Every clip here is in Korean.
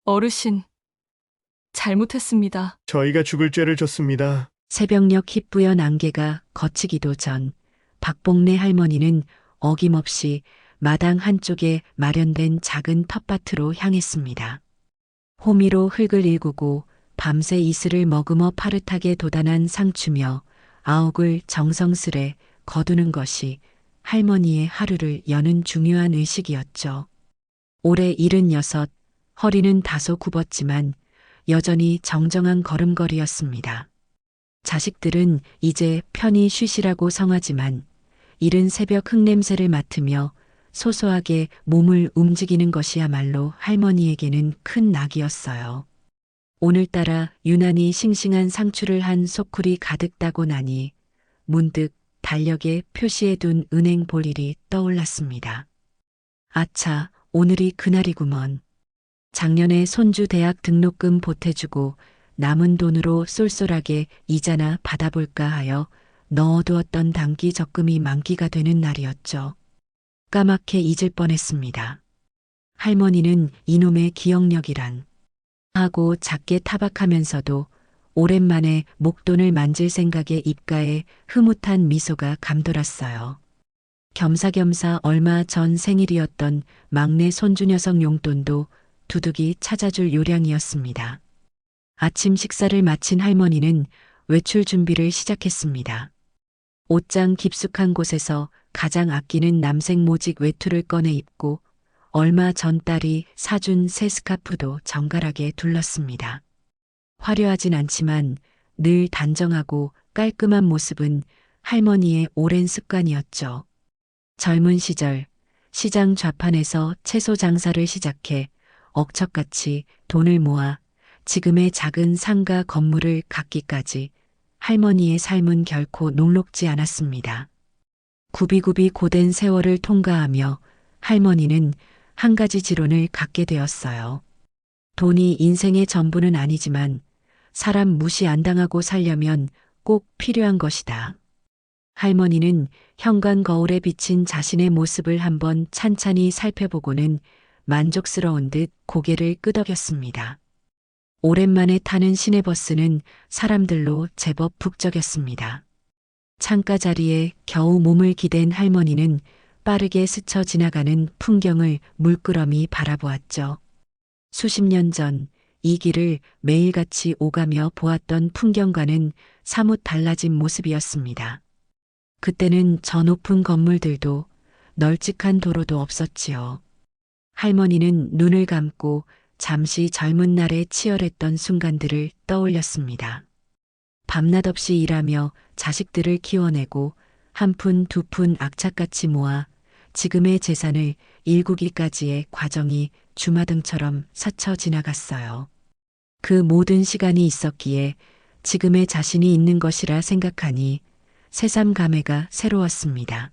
어르신, 잘못했습니다. 저희가 죽을 죄를 졌습니다. 새벽녘 희뿌연 안개가 걷히기도 전 박복래 할머니는 어김없이 마당 한쪽에 마련된 작은 텃밭으로 향했습니다. 호미로 흙을 일구고 밤새 이슬을 머금어 파릇하게 돋아난 상추며 아욱을 정성스레 거두는 것이 할머니의 하루를 여는 중요한 의식이었죠. 올해 76, 허리는 다소 굽었지만 여전히 정정한 걸음걸이였습니다. 자식들은 이제 편히 쉬시라고 성하지만 이른 새벽 흙냄새를 맡으며 소소하게 몸을 움직이는 것이야말로 할머니에게는 큰 낙이었어요. 오늘따라 유난히 싱싱한 상추를 한 소쿠리 가득 따고 나니 문득 달력에 표시해둔 은행 볼 일이 떠올랐습니다. 아차, 오늘이 그날이구먼. 작년에 손주 대학 등록금 보태주고 남은 돈으로 쏠쏠하게 이자나 받아볼까 하여 넣어두었던 단기 적금이 만기가 되는 날이었죠. 까맣게 잊을 뻔했습니다. 할머니는 이놈의 기억력이란 하고 작게 타박하면서도 오랜만에 목돈을 만질 생각에 입가에 흐뭇한 미소가 감돌았어요. 겸사겸사 얼마 전 생일이었던 막내 손주 녀석 용돈도 두둑이 찾아줄 요량이었습니다. 아침 식사를 마친 할머니는 외출 준비를 시작했습니다. 옷장 깊숙한 곳에서 가장 아끼는 남색 모직 외투를 꺼내 입고 얼마 전 딸이 사준 새 스카프도 정갈하게 둘렀습니다. 화려하진 않지만 늘 단정하고 깔끔한 모습은 할머니의 오랜 습관이었죠. 젊은 시절 시장 좌판에서 채소 장사를 시작해 억척같이 돈을 모아 지금의 작은 상가 건물을 갖기까지 할머니의 삶은 결코 녹록지 않았습니다. 굽이굽이 고된 세월을 통과하며 할머니는 한 가지 지론을 갖게 되었어요. 돈이 인생의 전부는 아니지만 사람 무시 안 당하고 살려면 꼭 필요한 것이다. 할머니는 현관 거울에 비친 자신의 모습을 한번 찬찬히 살펴보고는 만족스러운 듯 고개를 끄덕였습니다. 오랜만에 타는 시내버스는 사람들로 제법 북적였습니다. 창가 자리에 겨우 몸을 기댄 할머니는 빠르게 스쳐 지나가는 풍경을 물끄러미 바라보았죠. 수십 년 전 이 길을 매일같이 오가며 보았던 풍경과는 사뭇 달라진 모습이었습니다. 그때는 저 높은 건물들도 널찍한 도로도 없었지요. 할머니는 눈을 감고 잠시 젊은 날에 치열했던 순간들을 떠올렸습니다. 밤낮 없이 일하며 자식들을 키워내고 한 푼 두 푼 악착같이 모아 지금의 재산을 일구기까지의 과정이 주마등처럼 스쳐 지나갔어요. 그 모든 시간이 있었기에 지금의 자신이 있는 것이라 생각하니 새삼 감회가 새로웠습니다.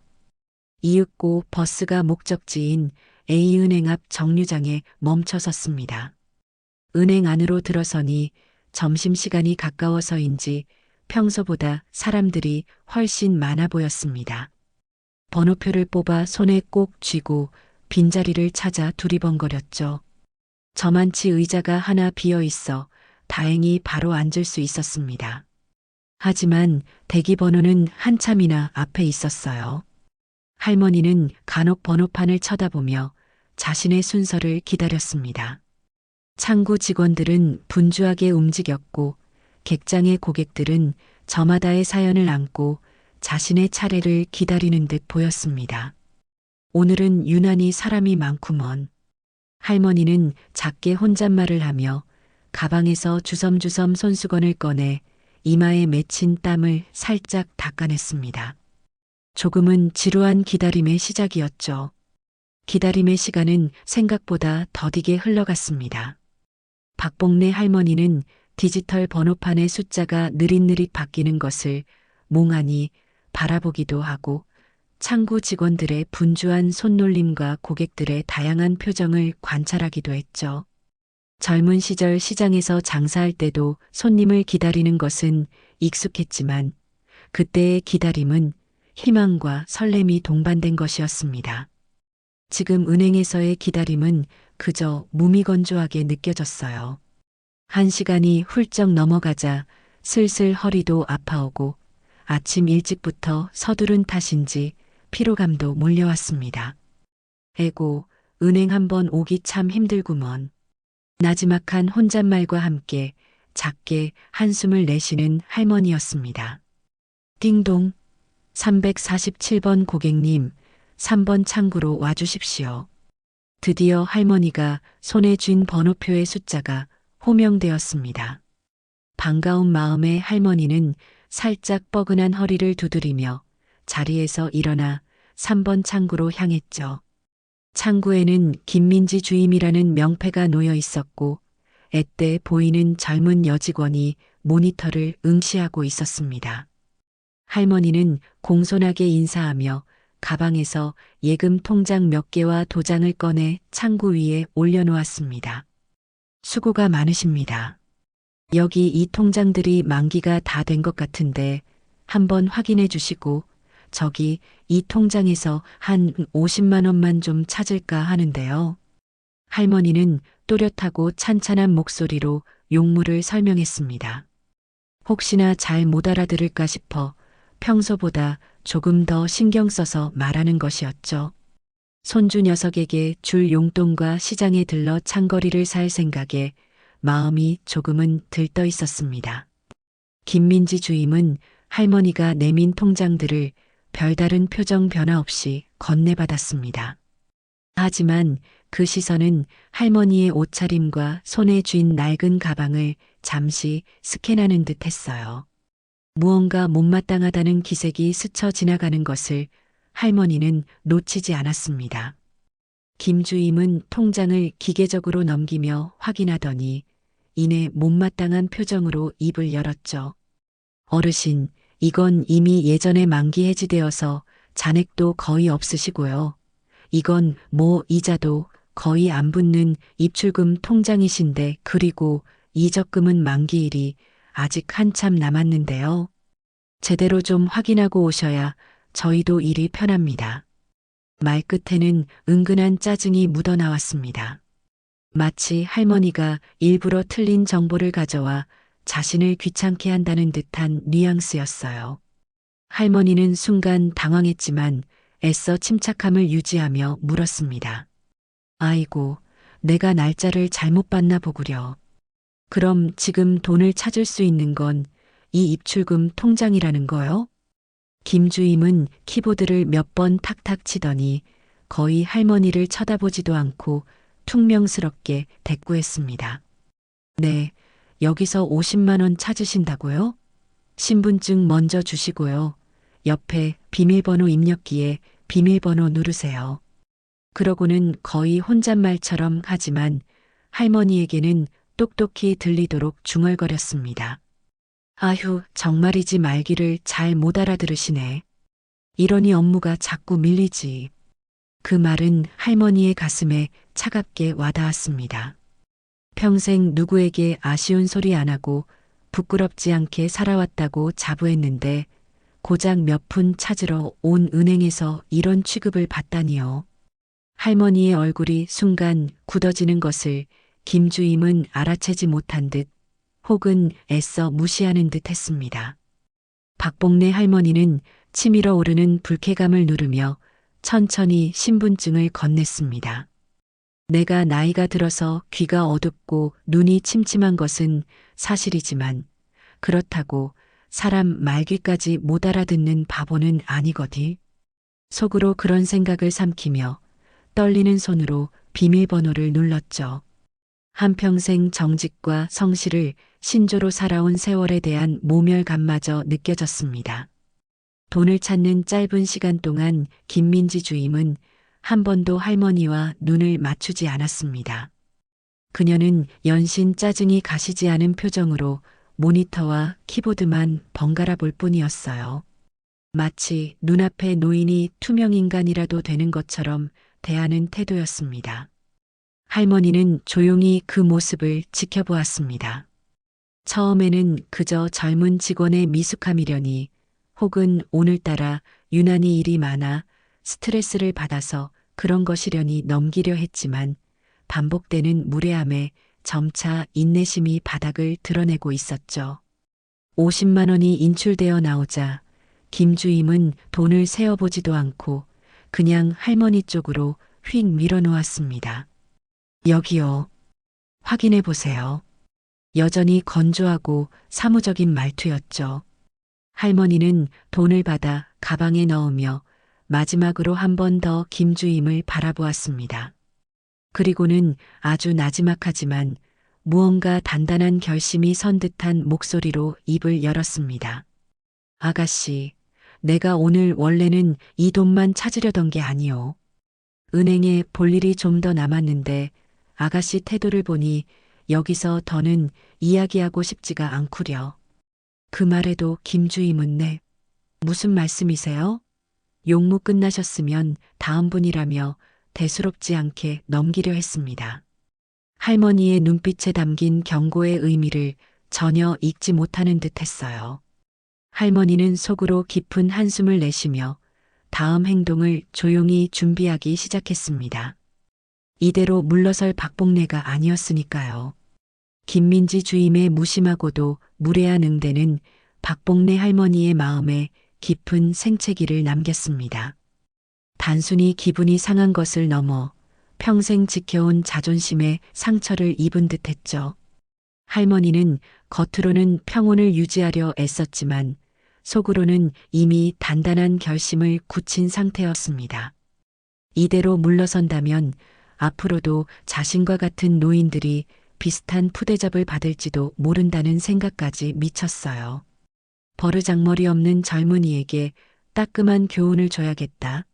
이윽고 버스가 목적지인 A은행 앞 정류장에 멈춰 섰습니다. 은행 안으로 들어서니 점심시간이 가까워서인지 평소보다 사람들이 훨씬 많아 보였습니다. 번호표를 뽑아 손에 꼭 쥐고 빈자리를 찾아 두리번거렸죠. 저만치 의자가 하나 비어 있어 다행히 바로 앉을 수 있었습니다. 하지만 대기번호는 한참이나 앞에 있었어요. 할머니는 간혹 번호판을 쳐다보며 자신의 순서를 기다렸습니다. 창구 직원들은 분주하게 움직였고 객장의 고객들은 저마다의 사연을 안고 자신의 차례를 기다리는 듯 보였습니다. 오늘은 유난히 사람이 많구먼. 할머니는 작게 혼잣말을 하며 가방에서 주섬주섬 손수건을 꺼내 이마에 맺힌 땀을 살짝 닦아냈습니다. 조금은 지루한 기다림의 시작이었죠. 기다림의 시간은 생각보다 더디게 흘러갔습니다. 박복래 할머니는 디지털 번호판의 숫자가 느릿느릿 바뀌는 것을 몽하니 바라보기도 하고 창구 직원들의 분주한 손놀림과 고객들의 다양한 표정을 관찰하기도 했죠. 젊은 시절 시장에서 장사할 때도 손님을 기다리는 것은 익숙했지만 그때의 기다림은 희망과 설렘이 동반된 것이었습니다. 지금 은행에서의 기다림은 그저 무미건조하게 느껴졌어요. 1시간이 훌쩍 넘어가자 슬슬 허리도 아파오고 아침 일찍부터 서두른 탓인지 피로감도 몰려왔습니다. 에고, 은행 한번 오기 참 힘들구먼. 나지막한 혼잣말과 함께 작게 한숨을 내쉬는 할머니였습니다. 띵동, 347번 고객님, 3번 창구로 와주십시오. 드디어 할머니가 손에 쥔 번호표의 숫자가 호명되었습니다. 반가운 마음에 할머니는 살짝 뻐근한 허리를 두드리며 자리에서 일어나 3번 창구로 향했죠. 창구에는 김민지 주임이라는 명패가 놓여 있었고 앳돼 보이는 젊은 여직원이 모니터를 응시하고 있었습니다. 할머니는 공손하게 인사하며 가방에서 예금 통장 몇 개와 도장을 꺼내 창구 위에 올려놓았습니다. 수고가 많으십니다. 여기 이 통장들이 만기가 다 된 것 같은데 한번 확인해 주시고 저기 이 통장에서 한 50만 원만 좀 찾을까 하는데요. 할머니는 또렷하고 찬찬한 목소리로 용무를 설명했습니다. 혹시나 잘 못 알아들을까 싶어 평소보다 조금 더 신경 써서 말하는 것이었죠. 손주 녀석에게 줄 용돈과 시장에 들러 창거리를 살 생각에 마음이 조금은 들떠 있었습니다. 김민지 주임은 할머니가 내민 통장들을 별다른 표정 변화 없이 건네받았습니다. 하지만 그 시선은 할머니의 옷차림과 손에 쥔 낡은 가방을 잠시 스캔하는 듯 했어요. 무언가 못마땅하다는 기색이 스쳐 지나가는 것을 할머니는 놓치지 않았습니다. 김 주임은 통장을 기계적으로 넘기며 확인하더니 이내 못마땅한 표정으로 입을 열었죠. 어르신, 이건 이미 예전에 만기 해지되어서 잔액도 거의 없으시고요. 이건 뭐 이자도 거의 안 붙는 입출금 통장이신데 그리고 이적금은 만기일이 아직 한참 남았는데요. 제대로 좀 확인하고 오셔야 저희도 일이 편합니다. 말끝에는 은근한 짜증이 묻어나왔습니다. 마치 할머니가 일부러 틀린 정보를 가져와 자신을 귀찮게 한다는 듯한 뉘앙스였어요. 할머니는 순간 당황했지만 애써 침착함을 유지하며 물었습니다. 아이고, 내가 날짜를 잘못 봤나 보구려. 그럼 지금 돈을 찾을 수 있는 건 이 입출금 통장이라는 거요? 김 주임은 키보드를 몇 번 탁탁 치더니 거의 할머니를 쳐다보지도 않고 퉁명스럽게 대꾸했습니다. 네, 여기서 50만 원 찾으신다고요? 신분증 먼저 주시고요. 옆에 비밀번호 입력기에 비밀번호 누르세요. 그러고는 거의 혼잣말처럼 하지만 할머니에게는 똑똑히 들리도록 중얼거렸습니다. 아휴, 정말이지 말귀를 잘 못 알아들으시네. 이러니 업무가 자꾸 밀리지. 그 말은 할머니의 가슴에 차갑게 와닿았습니다. 평생 누구에게 아쉬운 소리 안 하고 부끄럽지 않게 살아왔다고 자부했는데 고작 몇 푼 찾으러 온 은행에서 이런 취급을 받다니요. 할머니의 얼굴이 순간 굳어지는 것을 김 주임은 알아채지 못한 듯 혹은 애써 무시하는 듯 했습니다. 박복래 할머니는 치밀어 오르는 불쾌감을 누르며 천천히 신분증을 건넸습니다. 내가 나이가 들어서 귀가 어둡고 눈이 침침한 것은 사실이지만 그렇다고 사람 말귀까지 못 알아듣는 바보는 아니거디. 속으로 그런 생각을 삼키며 떨리는 손으로 비밀번호를 눌렀죠. 한평생 정직과 성실을 신조로 살아온 세월에 대한 모멸감마저 느껴졌습니다. 돈을 찾는 짧은 시간 동안 김민지 주임은 한 번도 할머니와 눈을 맞추지 않았습니다. 그녀는 연신 짜증이 가시지 않은 표정으로 모니터와 키보드만 번갈아 볼 뿐이었어요. 마치 눈앞에 노인이 투명 인간이라도 되는 것처럼 대하는 태도였습니다. 할머니는 조용히 그 모습을 지켜보았습니다. 처음에는 그저 젊은 직원의 미숙함이려니 혹은 오늘따라 유난히 일이 많아 스트레스를 받아서 그런 것이려니 넘기려 했지만 반복되는 무례함에 점차 인내심이 바닥을 드러내고 있었죠. 50만 원이 인출되어 나오자 김주임은 돈을 세어보지도 않고 그냥 할머니 쪽으로 휙 밀어놓았습니다. 여기요. 확인해 보세요. 여전히 건조하고 사무적인 말투였죠. 할머니는 돈을 받아 가방에 넣으며 마지막으로 한 번 더 김주임을 바라보았습니다. 그리고는 아주 나지막하지만 무언가 단단한 결심이 선 듯한 목소리로 입을 열었습니다. 아가씨, 내가 오늘 원래는 이 돈만 찾으려던 게 아니오. 은행에 볼 일이 좀 더 남았는데 아가씨 태도를 보니 여기서 더는 이야기하고 싶지가 않구려. 그 말에도 김주임은 네. 무슨 말씀이세요? 용무 끝나셨으면 다음 분이라며 대수롭지 않게 넘기려 했습니다. 할머니의 눈빛에 담긴 경고의 의미를 전혀 읽지 못하는 듯 했어요. 할머니는 속으로 깊은 한숨을 내쉬며 다음 행동을 조용히 준비하기 시작했습니다. 이대로 물러설 박복래가 아니었으니까요. 김민지 주임의 무심하고도 무례한 응대는 박복래 할머니의 마음에 깊은 생채기를 남겼습니다. 단순히 기분이 상한 것을 넘어 평생 지켜온 자존심에 상처를 입은 듯했죠. 할머니는 겉으로는 평온을 유지하려 애썼지만 속으로는 이미 단단한 결심을 굳힌 상태였습니다. 이대로 물러선다면 앞으로도 자신과 같은 노인들이 비슷한 푸대접을 받을지도 모른다는 생각까지 미쳤어요. 버르장머리 없는 젊은이에게 따끔한 교훈을 줘야겠다.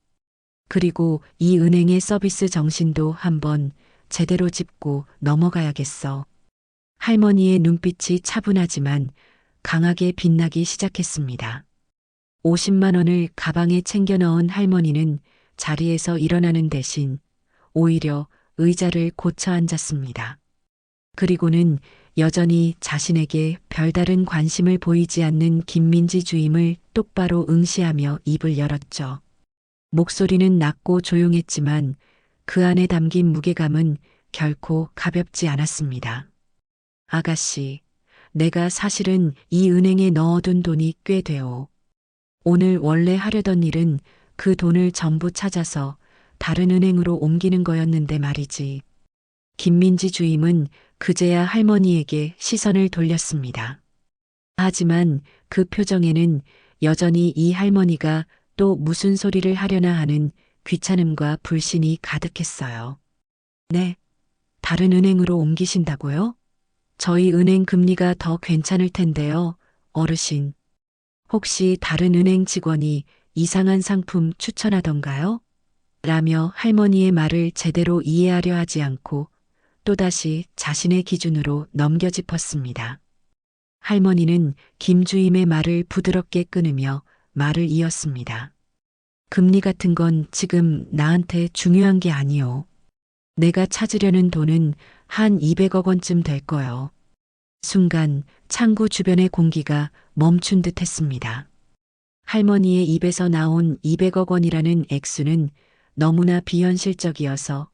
그리고 이 은행의 서비스 정신도 한번 제대로 짚고 넘어가야겠어. 할머니의 눈빛이 차분하지만 강하게 빛나기 시작했습니다. 50만 원을 가방에 챙겨 넣은 할머니는 자리에서 일어나는 대신 오히려 의자를 고쳐 앉았습니다. 그리고는 여전히 자신에게 별다른 관심을 보이지 않는 김민지 주임을 똑바로 응시하며 입을 열었죠. 목소리는 낮고 조용했지만 그 안에 담긴 무게감은 결코 가볍지 않았습니다. 아가씨, 내가 사실은 이 은행에 넣어둔 돈이 꽤 돼요. 오늘 원래 하려던 일은 그 돈을 전부 찾아서 다른 은행으로 옮기는 거였는데 말이지. 김민지 주임은 그제야 할머니에게 시선을 돌렸습니다. 하지만 그 표정에는 여전히 이 할머니가 또 무슨 소리를 하려나 하는 귀찮음과 불신이 가득했어요. 네, 다른 은행으로 옮기신다고요? 저희 은행 금리가 더 괜찮을 텐데요, 어르신. 혹시 다른 은행 직원이 이상한 상품 추천하던가요? 라며 할머니의 말을 제대로 이해하려 하지 않고 또다시 자신의 기준으로 넘겨짚었습니다. 할머니는 김주임의 말을 부드럽게 끊으며 말을 이었습니다. 금리 같은 건 지금 나한테 중요한 게 아니오. 내가 찾으려는 돈은 한 200억 원쯤 될 거요. 순간 창구 주변의 공기가 멈춘 듯 했습니다. 할머니의 입에서 나온 200억 원이라는 액수는 너무나 비현실적이어서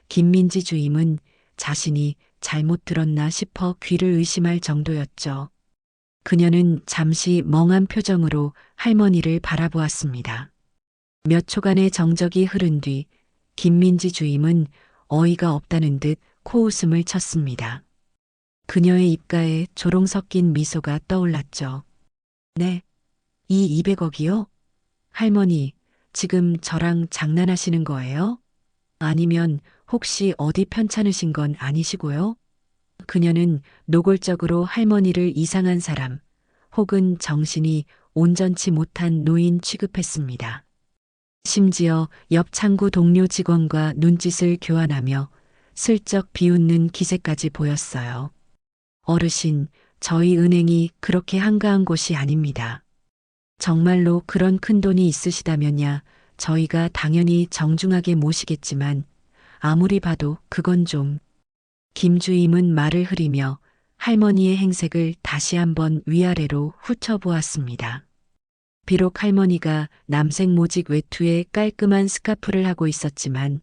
김민지 주임은 자신이 잘못 들었나 싶어 귀를 의심할 정도였죠. 그녀는 잠시 멍한 표정으로 할머니를 바라보았습니다. 몇 초간의 정적이 흐른 뒤 김민지 주임은 어이가 없다는 듯 코웃음을 쳤습니다. 그녀의 입가에 조롱 섞인 미소가 떠올랐죠. 네, 이 200억이요? 할머니, 지금 저랑 장난하시는 거예요? 아니면 혹시 어디 편찮으신 건 아니시고요? 그녀는 노골적으로 할머니를 이상한 사람 혹은 정신이 온전치 못한 노인 취급했습니다. 심지어 옆 창구 동료 직원과 눈짓을 교환하며 슬쩍 비웃는 기세까지 보였어요. 어르신, 저희 은행이 그렇게 한가한 곳이 아닙니다. 정말로 그런 큰 돈이 있으시다면야 저희가 당연히 정중하게 모시겠지만 아무리 봐도 그건 좀. 김주임은 말을 흐리며 할머니의 행색을 다시 한번 위아래로 훑어보았습니다. 비록 할머니가 남색 모직 외투에 깔끔한 스카프를 하고 있었지만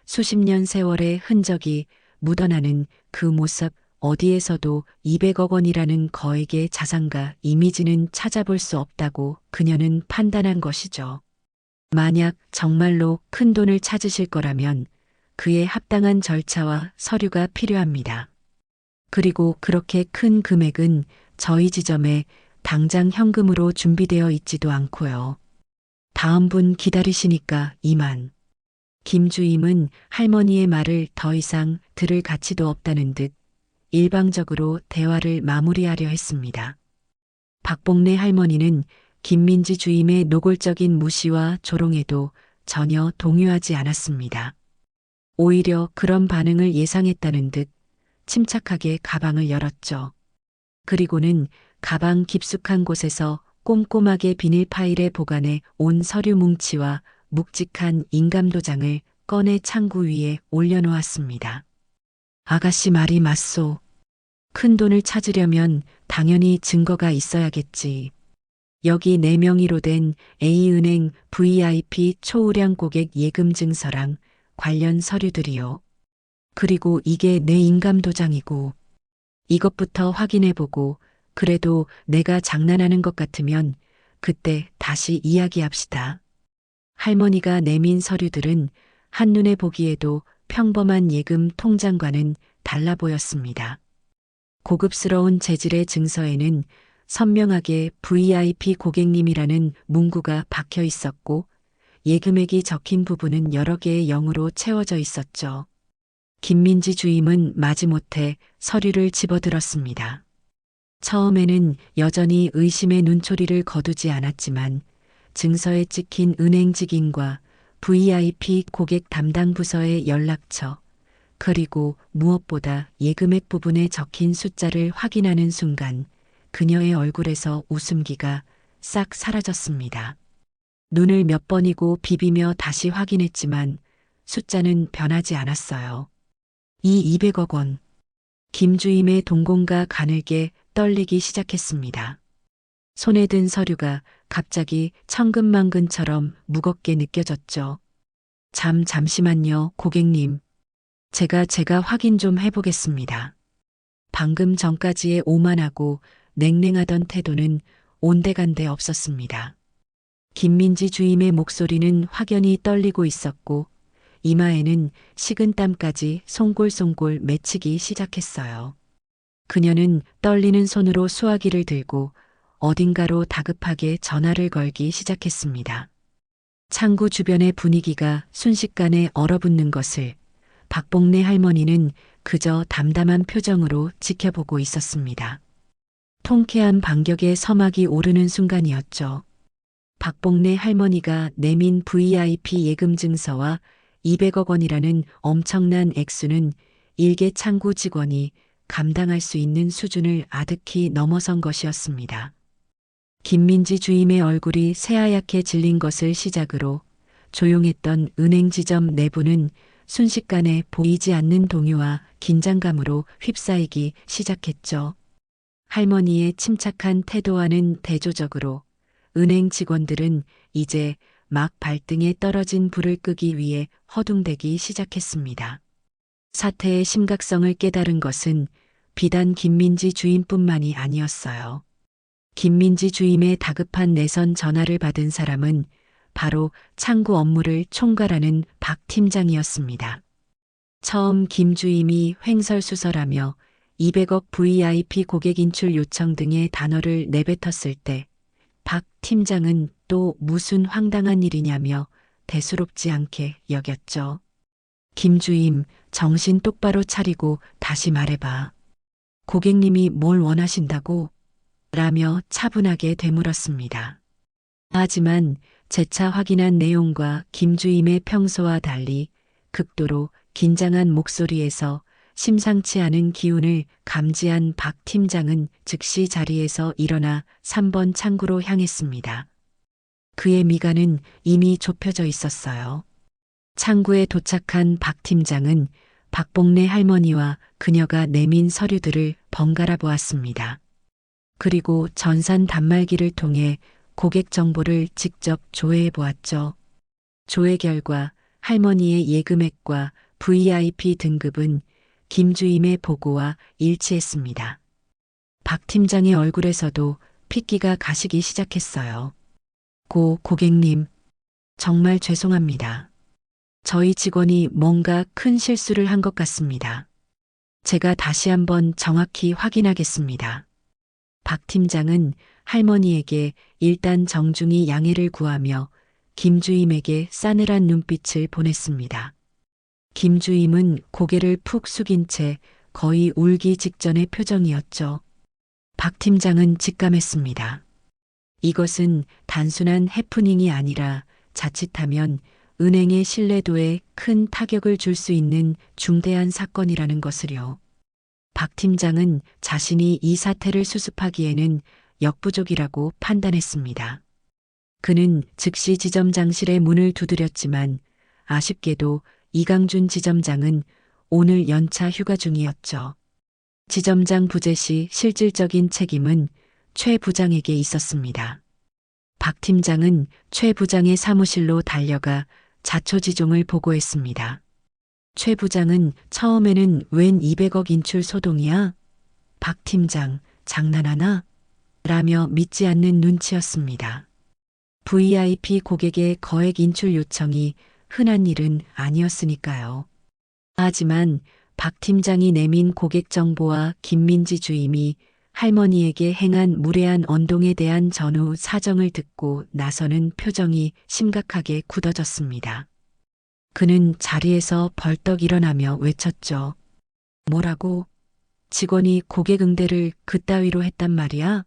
수십 년 세월의 흔적이 묻어나는 그 모습 어디에서도 200억 원이라는 거액의 자산과 이미지는 찾아볼 수 없다고 그녀는 판단한 것이죠. 만약 정말로 큰 돈을 찾으실 거라면 그에 합당한 절차와 서류가 필요합니다. 그리고 그렇게 큰 금액은 저희 지점에 당장 현금으로 준비되어 있지도 않고요. 다음 분 기다리시니까 이만. 김주임은 할머니의 말을 더 이상 들을 가치도 없다는 듯 일방적으로 대화를 마무리하려 했습니다. 박복래 할머니는 김민지 주임의 노골적인 무시와 조롱에도 전혀 동요하지 않았습니다. 오히려 그런 반응을 예상했다는 듯 침착하게 가방을 열었죠. 그리고는 가방 깊숙한 곳에서 꼼꼼하게 비닐 파일에 보관해 온 서류 뭉치와 묵직한 인감도장을 꺼내 창구 위에 올려놓았습니다. 아가씨 말이 맞소. 큰 돈을 찾으려면 당연히 증거가 있어야겠지. 여기 내 명의로 된 A은행 VIP 초우량 고객 예금 증서랑 관련 서류들이요. 그리고 이게 내 인감도장이고. 이것부터 확인해보고 그래도 내가 장난하는 것 같으면 그때 다시 이야기합시다. 할머니가 내민 서류들은 한눈에 보기에도 평범한 예금 통장과는 달라 보였습니다. 고급스러운 재질의 증서에는 선명하게 VIP 고객님이라는 문구가 박혀 있었고 예금액이 적힌 부분은 여러 개의 0으로 채워져 있었죠. 김민지 주임은 마지못해 서류를 집어들었습니다. 처음에는 여전히 의심의 눈초리를 거두지 않았지만 증서에 찍힌 은행 직인과 VIP 고객 담당 부서의 연락처, 그리고 무엇보다 예금액 부분에 적힌 숫자를 확인하는 순간 그녀의 얼굴에서 웃음기가 싹 사라졌습니다. 눈을 몇 번이고 비비며 다시 확인했지만 숫자는 변하지 않았어요. 이 200억 원. 김주임의 동공과 가늘게 떨리기 시작했습니다. 손에 든 서류가 갑자기 천근만근처럼 무겁게 느껴졌죠. 잠시만요, 고객님. 제가 확인 좀 해보겠습니다. 방금 전까지의 오만하고 냉랭하던 태도는 온데간데 없었습니다. 김민지 주임의 목소리는 확연히 떨리고 있었고 이마에는 식은땀까지 송골송골 맺히기 시작했어요. 그녀는 떨리는 손으로 수화기를 들고 어딘가로 다급하게 전화를 걸기 시작했습니다. 창구 주변의 분위기가 순식간에 얼어붙는 것을 박복래 할머니는 그저 담담한 표정으로 지켜보고 있었습니다. 통쾌한 반격의 서막이 오르는 순간이었죠. 박복래 할머니가 내민 VIP 예금 증서와 200억 원이라는 엄청난 액수는 일개 창구 직원이 감당할 수 있는 수준을 아득히 넘어선 것이었습니다. 김민지 주임의 얼굴이 새하얗게 질린 것을 시작으로 조용했던 은행 지점 내부는 순식간에 보이지 않는 동요와 긴장감으로 휩싸이기 시작했죠. 할머니의 침착한 태도와는 대조적으로 은행 직원들은 이제 막 발등에 떨어진 불을 끄기 위해 허둥대기 시작했습니다. 사태의 심각성을 깨달은 것은 비단 김민지 주임뿐만이 아니었어요. 김민지 주임의 다급한 내선 전화를 받은 사람은 바로 창구 업무를 총괄하는 박 팀장이었습니다. 처음 김 주임이 횡설수설하며 200억 VIP 고객 인출 요청 등의 단어를 내뱉었을 때 박 팀장은 또 무슨 황당한 일이냐며 대수롭지 않게 여겼죠. 김 주임, 정신 똑바로 차리고 다시 말해봐. 고객님이 뭘 원하신다고? 라며 차분하게 되물었습니다. 하지만 재차 확인한 내용과 김 주임의 평소와 달리 극도로 긴장한 목소리에서 심상치 않은 기운을 감지한 박 팀장은 즉시 자리에서 일어나 3번 창구로 향했습니다. 그의 미간은 이미 좁혀져 있었어요. 창구에 도착한 박 팀장은 박복래 할머니와 그녀가 내민 서류들을 번갈아 보았습니다. 그리고 전산 단말기를 통해 고객 정보를 직접 조회해 보았죠. 조회 결과 할머니의 예금액과 VIP 등급은 김 주임의 보고와 일치했습니다. 박 팀장의 얼굴에서도 핏기가 가시기 시작했어요. 고객님, 정말 죄송합니다. 저희 직원이 뭔가 큰 실수를 한 것 같습니다. 제가 다시 한번 정확히 확인하겠습니다. 박 팀장은 할머니에게 일단 정중히 양해를 구하며 김 주임에게 싸늘한 눈빛을 보냈습니다. 김 주임은 고개를 푹 숙인 채 거의 울기 직전의 표정이었죠. 박 팀장은 직감했습니다. 이것은 단순한 해프닝이 아니라 자칫하면 은행의 신뢰도에 큰 타격을 줄 수 있는 중대한 사건이라는 것을요. 박 팀장은 자신이 이 사태를 수습하기에는 역부족이라고 판단했습니다. 그는 즉시 지점장실의 문을 두드렸지만 아쉽게도 이강준 지점장은 오늘 연차 휴가 중이었죠. 지점장 부재 시 실질적인 책임은 최 부장에게 있었습니다. 박 팀장은 최 부장의 사무실로 달려가 자초지종을 보고했습니다. 최 부장은 처음에는 웬 200억 인출 소동이야? 박 팀장, 장난하나? 라며 믿지 않는 눈치였습니다. VIP 고객의 거액 인출 요청이 흔한 일은 아니었으니까요. 하지만 박 팀장이 내민 고객 정보와 김민지 주임이 할머니에게 행한 무례한 언동에 대한 전후 사정을 듣고 나서는 표정이 심각하게 굳어졌습니다. 그는 자리에서 벌떡 일어나며 외쳤죠. 뭐라고? 직원이 고객 응대를 그따위로 했단 말이야?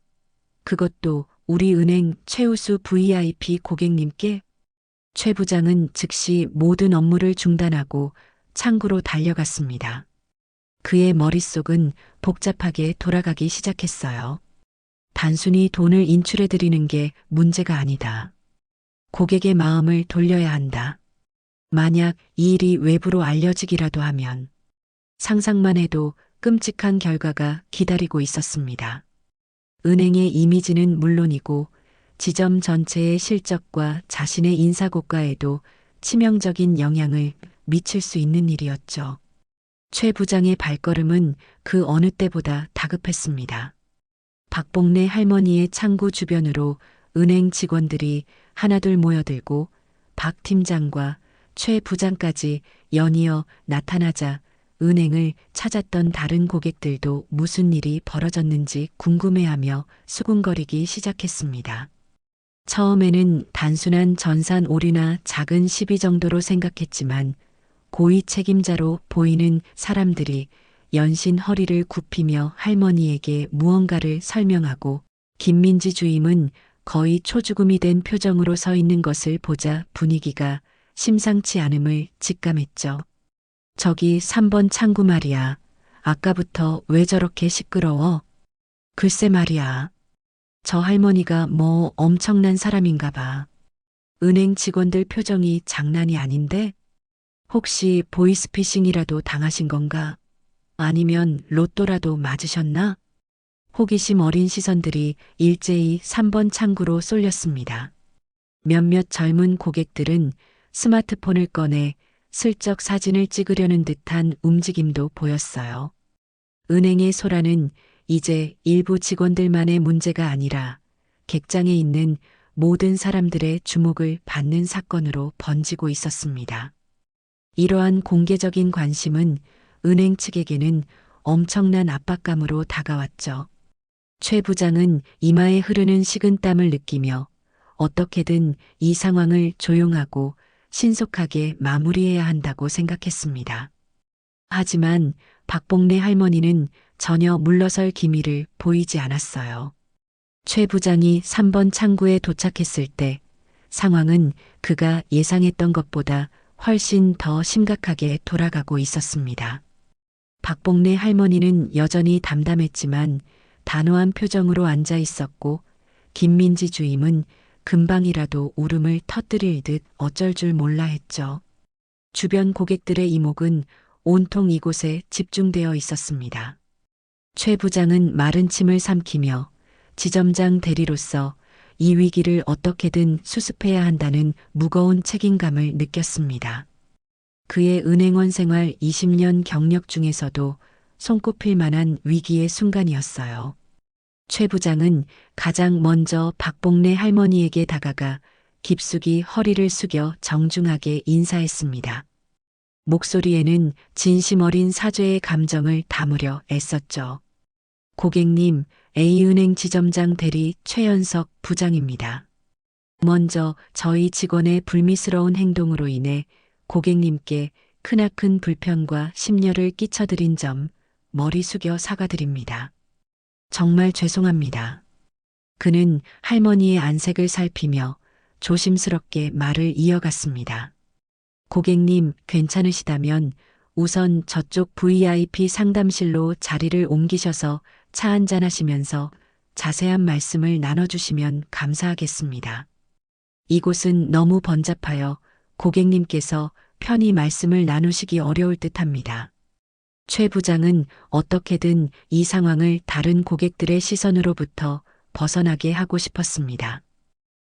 그것도 우리 은행 최우수 VIP 고객님께? 최 부장은 즉시 모든 업무를 중단하고 창구로 달려갔습니다. 그의 머릿속은 복잡하게 돌아가기 시작했어요. 단순히 돈을 인출해드리는 게 문제가 아니다. 고객의 마음을 돌려야 한다. 만약 이 일이 외부로 알려지기라도 하면 상상만 해도 끔찍한 결과가 기다리고 있었습니다. 은행의 이미지는 물론이고 지점 전체의 실적과 자신의 인사고과에도 치명적인 영향을 미칠 수 있는 일이었죠. 최 부장의 발걸음은 그 어느 때보다 다급했습니다. 박복래 할머니의 창구 주변으로 은행 직원들이 하나둘 모여들고 박 팀장과 최 부장까지 연이어 나타나자 은행을 찾았던 다른 고객들도 무슨 일이 벌어졌는지 궁금해하며 수군거리기 시작했습니다. 처음에는 단순한 전산 오류나 작은 시비 정도로 생각했지만 고위 책임자로 보이는 사람들이 연신 허리를 굽히며 할머니에게 무언가를 설명하고 김민지 주임은 거의 초죽음이 된 표정으로 서 있는 것을 보자 분위기가 심상치 않음을 직감했죠. 저기 3번 창구 말이야. 아까부터 왜 저렇게 시끄러워? 글쎄 말이야. 저 할머니가 뭐 엄청난 사람인가 봐. 은행 직원들 표정이 장난이 아닌데? 혹시 보이스피싱이라도 당하신 건가? 아니면 로또라도 맞으셨나? 호기심 어린 시선들이 일제히 3번 창구로 쏠렸습니다. 몇몇 젊은 고객들은 스마트폰을 꺼내 슬쩍 사진을 찍으려는 듯한 움직임도 보였어요. 은행의 소란은 이제 일부 직원들만의 문제가 아니라 객장에 있는 모든 사람들의 주목을 받는 사건으로 번지고 있었습니다. 이러한 공개적인 관심은 은행 측에게는 엄청난 압박감으로 다가왔죠. 최 부장은 이마에 흐르는 식은땀을 느끼며 어떻게든 이 상황을 조용하고 신속하게 마무리해야 한다고 생각했습니다. 하지만 박복래 할머니는 전혀 물러설 기미를 보이지 않았어요. 최 부장이 3번 창구에 도착했을 때 상황은 그가 예상했던 것보다 훨씬 더 심각하게 돌아가고 있었습니다. 박복래 할머니는 여전히 담담했지만 단호한 표정으로 앉아 있었고 김민지 주임은 금방이라도 울음을 터뜨릴 듯 어쩔 줄 몰라 했죠. 주변 고객들의 이목은 온통 이곳에 집중되어 있었습니다. 최 부장은 마른 침을 삼키며 지점장 대리로서 이 위기를 어떻게든 수습해야 한다는 무거운 책임감을 느꼈습니다. 그의 은행원 생활 20년 경력 중에서도 손꼽힐 만한 위기의 순간이었어요. 최 부장은 가장 먼저 박봉래 할머니에게 다가가 깊숙이 허리를 숙여 정중하게 인사했습니다. 목소리에는 진심 어린 사죄의 감정을 담으려 애썼죠. 고객님, A은행 지점장 대리 최연석 부장입니다. 먼저 저희 직원의 불미스러운 행동으로 인해 고객님께 크나큰 불편과 심려를 끼쳐드린 점 머리 숙여 사과드립니다. 정말 죄송합니다. 그는 할머니의 안색을 살피며 조심스럽게 말을 이어갔습니다. 고객님, 괜찮으시다면 우선 저쪽 VIP 상담실로 자리를 옮기셔서 차 한잔 하시면서 자세한 말씀을 나눠주시면 감사하겠습니다. 이곳은 너무 번잡하여 고객님께서 편히 말씀을 나누시기 어려울 듯합니다. 최 부장은 어떻게든 이 상황을 다른 고객들의 시선으로부터 벗어나게 하고 싶었습니다.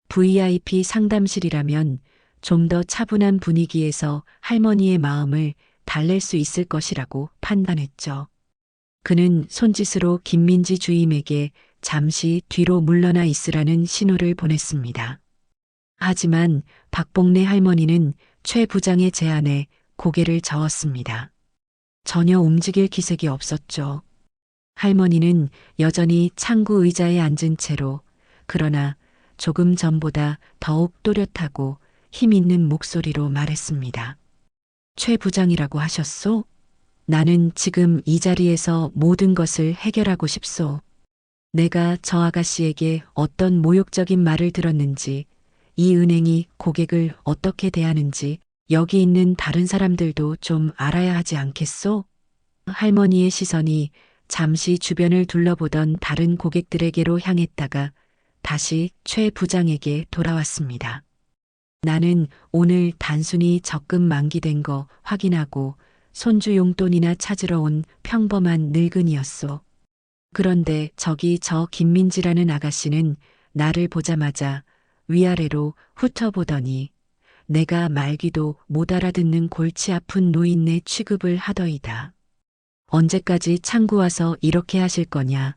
VIP 상담실이라면 좀 더 차분한 분위기에서 할머니의 마음을 달랠 수 있을 것이라고 판단했죠. 그는 손짓으로 김민지 주임에게 잠시 뒤로 물러나 있으라는 신호를 보냈습니다. 하지만 박봉래 할머니는 최 부장의 제안에 고개를 저었습니다. 전혀 움직일 기색이 없었죠. 할머니는 여전히 창구 의자에 앉은 채로, 그러나 조금 전보다 더욱 또렷하고 힘 있는 목소리로 말했습니다. 최 부장이라고 하셨소? 나는 지금 이 자리에서 모든 것을 해결하고 싶소. 내가 저 아가씨에게 어떤 모욕적인 말을 들었는지, 이 은행이 고객을 어떻게 대하는지 여기 있는 다른 사람들도 좀 알아야 하지 않겠소? 할머니의 시선이 잠시 주변을 둘러보던 다른 고객들에게로 향했다가 다시 최 부장에게 돌아왔습니다. 나는 오늘 단순히 적금 만기된 거 확인하고 손주 용돈이나 찾으러 온 평범한 늙은이였소. 그런데 저기 저 김민지라는 아가씨는 나를 보자마자 위아래로 훑어보더니 내가 말귀도 못 알아듣는 골치 아픈 노인네 취급을 하더이다. 언제까지 창구 와서 이렇게 하실 거냐?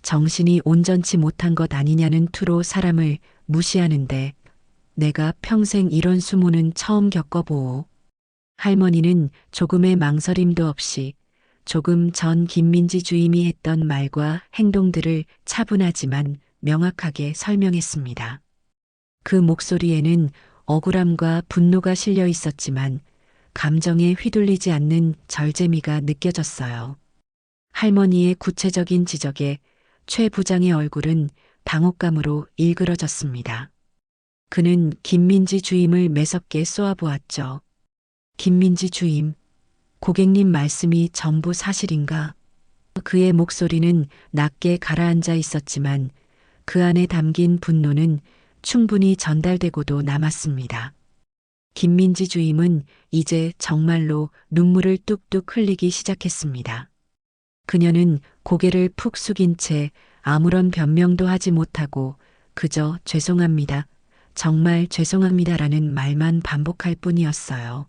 정신이 온전치 못한 것 아니냐는 투로 사람을 무시하는데 내가 평생 이런 수모는 처음 겪어보오. 할머니는 조금의 망설임도 없이 조금 전 김민지 주임이 했던 말과 행동들을 차분하지만 명확하게 설명했습니다. 그 목소리에는 억울함과 분노가 실려 있었지만 감정에 휘둘리지 않는 절제미가 느껴졌어요. 할머니의 구체적인 지적에 최 부장의 얼굴은 당혹감으로 일그러졌습니다. 그는 김민지 주임을 매섭게 쏘아보았죠. 김민지 주임, 고객님 말씀이 전부 사실인가? 그의 목소리는 낮게 가라앉아 있었지만 그 안에 담긴 분노는 충분히 전달되고도 남았습니다. 김민지 주임은 이제 정말로 눈물을 뚝뚝 흘리기 시작했습니다. 그녀는 고개를 푹 숙인 채 아무런 변명도 하지 못하고 그저 죄송합니다. 정말 죄송합니다라는 말만 반복할 뿐이었어요.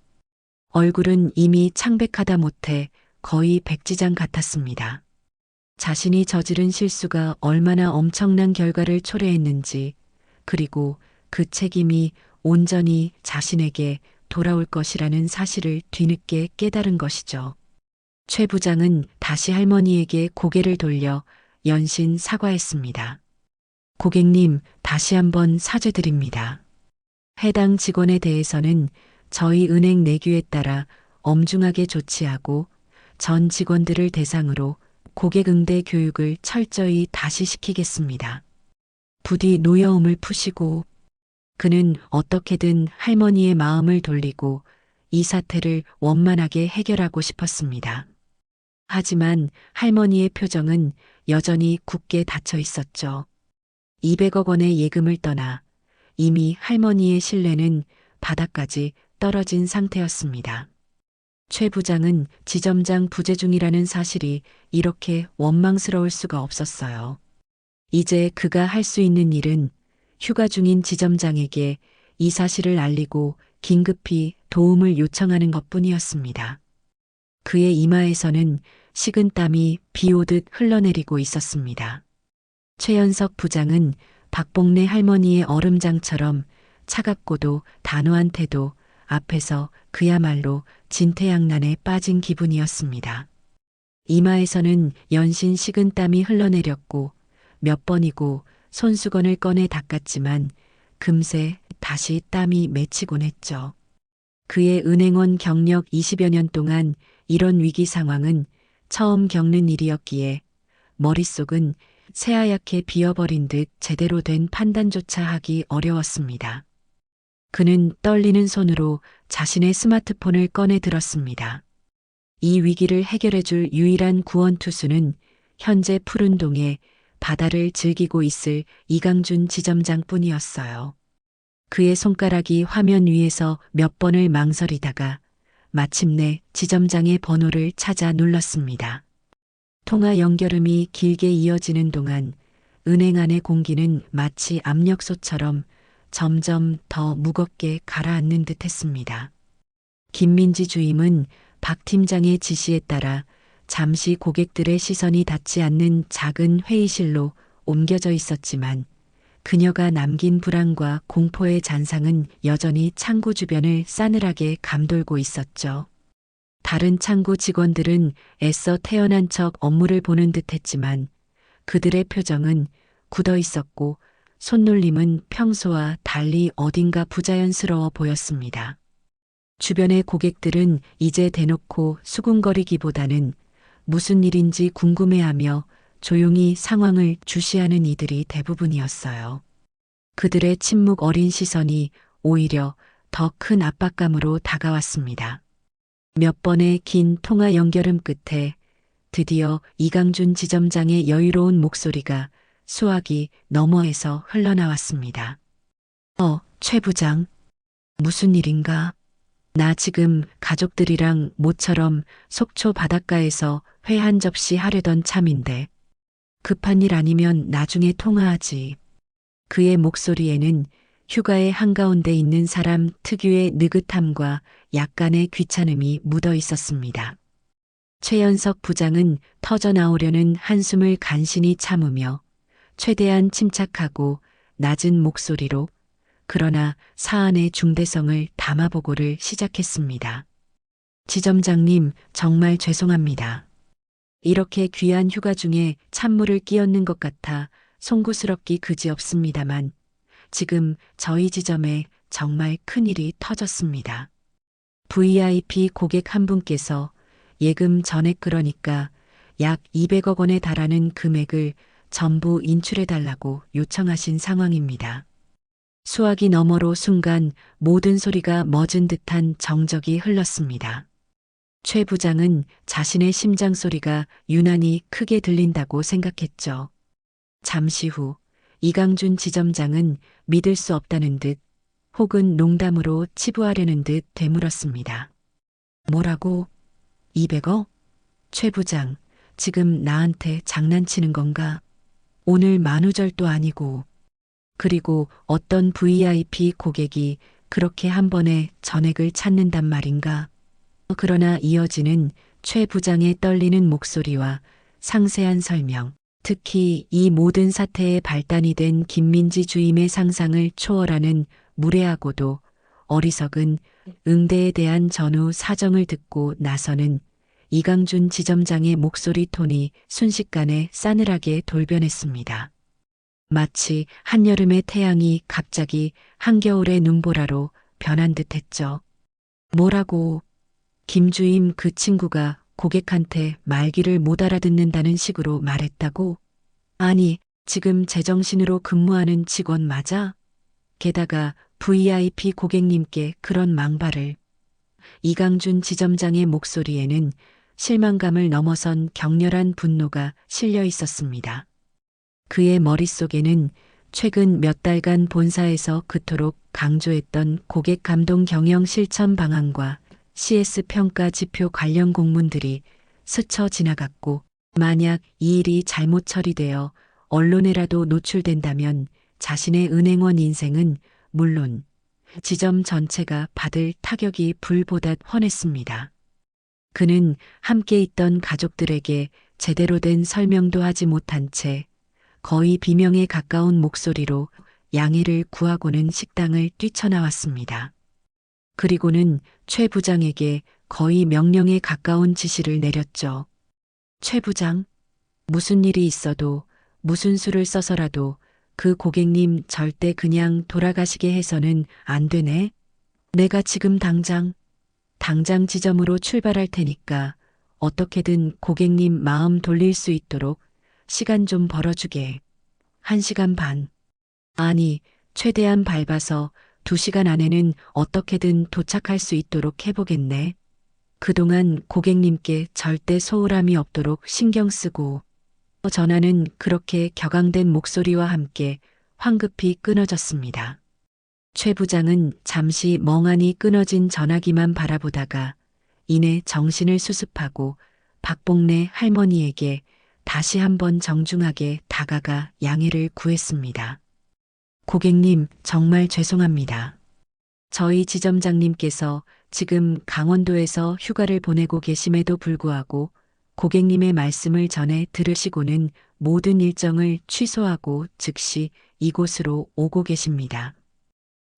얼굴은 이미 창백하다 못해 거의 백지장 같았습니다. 자신이 저지른 실수가 얼마나 엄청난 결과를 초래했는지, 그리고 그 책임이 온전히 자신에게 돌아올 것이라는 사실을 뒤늦게 깨달은 것이죠. 최 부장은 다시 할머니에게 고개를 돌려 연신 사과했습니다. 고객님, 다시 한번 사죄드립니다. 해당 직원에 대해서는 저희 은행 내규에 따라 엄중하게 조치하고 전 직원들을 대상으로 고객 응대 교육을 철저히 다시 시키겠습니다. 부디 노여움을 푸시고. 그는 어떻게든 할머니의 마음을 돌리고 이 사태를 원만하게 해결하고 싶었습니다. 하지만 할머니의 표정은 여전히 굳게 닫혀 있었죠. 200억 원의 예금을 떠나 이미 할머니의 신뢰는 바닥까지 떨어진 상태였습니다. 최 부장은 지점장 부재 중이라는 사실이 이렇게 원망스러울 수가 없었어요. 이제 그가 할 수 있는 일은 휴가 중인 지점장에게 이 사실을 알리고 긴급히 도움을 요청하는 것뿐이었습니다. 그의 이마에서는 식은땀이 비 오듯 흘러내리고 있었습니다. 최연석 부장은 박복래 할머니의 얼음장처럼 차갑고도 단호한 태도 앞에서 그야말로 진퇴양난에 빠진 기분이었습니다. 이마에서는 연신 식은땀이 흘러내렸고 몇 번이고 손수건을 꺼내 닦았지만 금세 다시 땀이 맺히곤 했죠. 그의 은행원 경력 20여 년 동안 이런 위기 상황은 처음 겪는 일이었기에 머릿속은 새하얗게 비어버린 듯 제대로 된 판단조차 하기 어려웠습니다. 그는 떨리는 손으로 자신의 스마트폰을 꺼내 들었습니다. 이 위기를 해결해줄 유일한 구원투수는 현재 푸른동에 바다를 즐기고 있을 이강준 지점장뿐이었어요. 그의 손가락이 화면 위에서 몇 번을 망설이다가 마침내 지점장의 번호를 찾아 눌렀습니다. 통화 연결음이 길게 이어지는 동안 은행 안의 공기는 마치 압력솥처럼 점점 더 무겁게 가라앉는 듯 했습니다. 김민지 주임은 박 팀장의 지시에 따라 잠시 고객들의 시선이 닿지 않는 작은 회의실로 옮겨져 있었지만 그녀가 남긴 불안과 공포의 잔상은 여전히 창구 주변을 싸늘하게 감돌고 있었죠. 다른 창구 직원들은 애써 태어난 척 업무를 보는 듯 했지만 그들의 표정은 굳어 있었고 손놀림은 평소와 달리 어딘가 부자연스러워 보였습니다. 주변의 고객들은 이제 대놓고 수군거리기보다는 무슨 일인지 궁금해하며 조용히 상황을 주시하는 이들이 대부분이었어요. 그들의 침묵 어린 시선이 오히려 더 큰 압박감으로 다가왔습니다. 몇 번의 긴 통화 연결음 끝에 드디어 이강준 지점장의 여유로운 목소리가 수화기 너머에서 흘러나왔습니다. 최 부장. 무슨 일인가? 나 지금 가족들이랑 모처럼 속초 바닷가에서 회 한 접시 하려던 참인데 급한 일 아니면 나중에 통화하지. 그의 목소리에는 휴가의 한가운데 있는 사람 특유의 느긋함과 약간의 귀찮음이 묻어 있었습니다. 최연석 부장은 터져나오려는 한숨을 간신히 참으며 최대한 침착하고 낮은 목소리로 그러나 사안의 중대성을 담아보고를 시작했습니다. 지점장님, 정말 죄송합니다. 이렇게 귀한 휴가 중에 찬물을 끼얹는 것 같아 송구스럽기 그지없습니다만 지금 저희 지점에 정말 큰일이 터졌습니다. VIP 고객 한 분께서 예금 전액 그러니까 약 200억 원에 달하는 금액을 전부 인출해달라고 요청하신 상황입니다. 수화기 너머로 순간 모든 소리가 멎은 듯한 정적이 흘렀습니다. 최 부장은 자신의 심장 소리가 유난히 크게 들린다고 생각했죠. 잠시 후 이강준 지점장은 믿을 수 없다는 듯 혹은 농담으로 치부하려는 듯 되물었습니다. 뭐라고? 200억? 최 부장, 지금 나한테 장난치는 건가? 오늘 만우절도 아니고. 그리고 어떤 VIP 고객이 그렇게 한 번에 전액을 찾는단 말인가? 그러나 이어지는 최 부장의 떨리는 목소리와 상세한 설명, 특히 이 모든 사태의 발단이 된 김민지 주임의 상상을 초월하는 무례하고도 어리석은 응대에 대한 전후 사정을 듣고 나서는 이강준 지점장의 목소리 톤이 순식간에 싸늘하게 돌변했습니다. 마치 한여름의 태양이 갑자기 한겨울의 눈보라로 변한 듯했죠. 뭐라고? 김주임 그 친구가 고객한테 말귀를 못 알아듣는다는 식으로 말했다고? 아니, 지금 제정신으로 근무하는 직원 맞아? 게다가 VIP 고객님께 그런 망발을. 이강준 지점장의 목소리에는 실망감을 넘어선 격렬한 분노가 실려 있었습니다. 그의 머릿속에는 최근 몇 달간 본사에서 그토록 강조했던 고객 감동 경영 실천 방안과 CS 평가 지표 관련 공문들이 스쳐 지나갔고 만약 이 일이 잘못 처리되어 언론에라도 노출된다면 자신의 은행원 인생은 물론 지점 전체가 받을 타격이 불보다 훤했습니다. 그는 함께 있던 가족들에게 제대로 된 설명도 하지 못한 채 거의 비명에 가까운 목소리로 양해를 구하고는 식당을 뛰쳐나왔습니다. 그리고는 최 부장에게 거의 명령에 가까운 지시를 내렸죠. 최 부장, 무슨 일이 있어도 무슨 수를 써서라도 그 고객님 절대 그냥 돌아가시게 해서는 안 되네. 내가 지금 당장 지점으로 출발할 테니까 어떻게든 고객님 마음 돌릴 수 있도록 시간 좀 벌어주게. 1시간 반. 아니, 최대한 밟아서 2시간 안에는 어떻게든 도착할 수 있도록 해보겠네. 그동안 고객님께 절대 소홀함이 없도록 신경 쓰고. 전화는 그렇게 격앙된 목소리와 함께 황급히 끊어졌습니다. 최 부장은 잠시 멍하니 끊어진 전화기만 바라보다가 이내 정신을 수습하고 박복래 할머니에게 다시 한번 정중하게 다가가 양해를 구했습니다. 고객님, 정말 죄송합니다. 저희 지점장님께서 지금 강원도에서 휴가를 보내고 계심에도 불구하고 고객님의 말씀을 전해 들으시고는 모든 일정을 취소하고 즉시 이곳으로 오고 계십니다.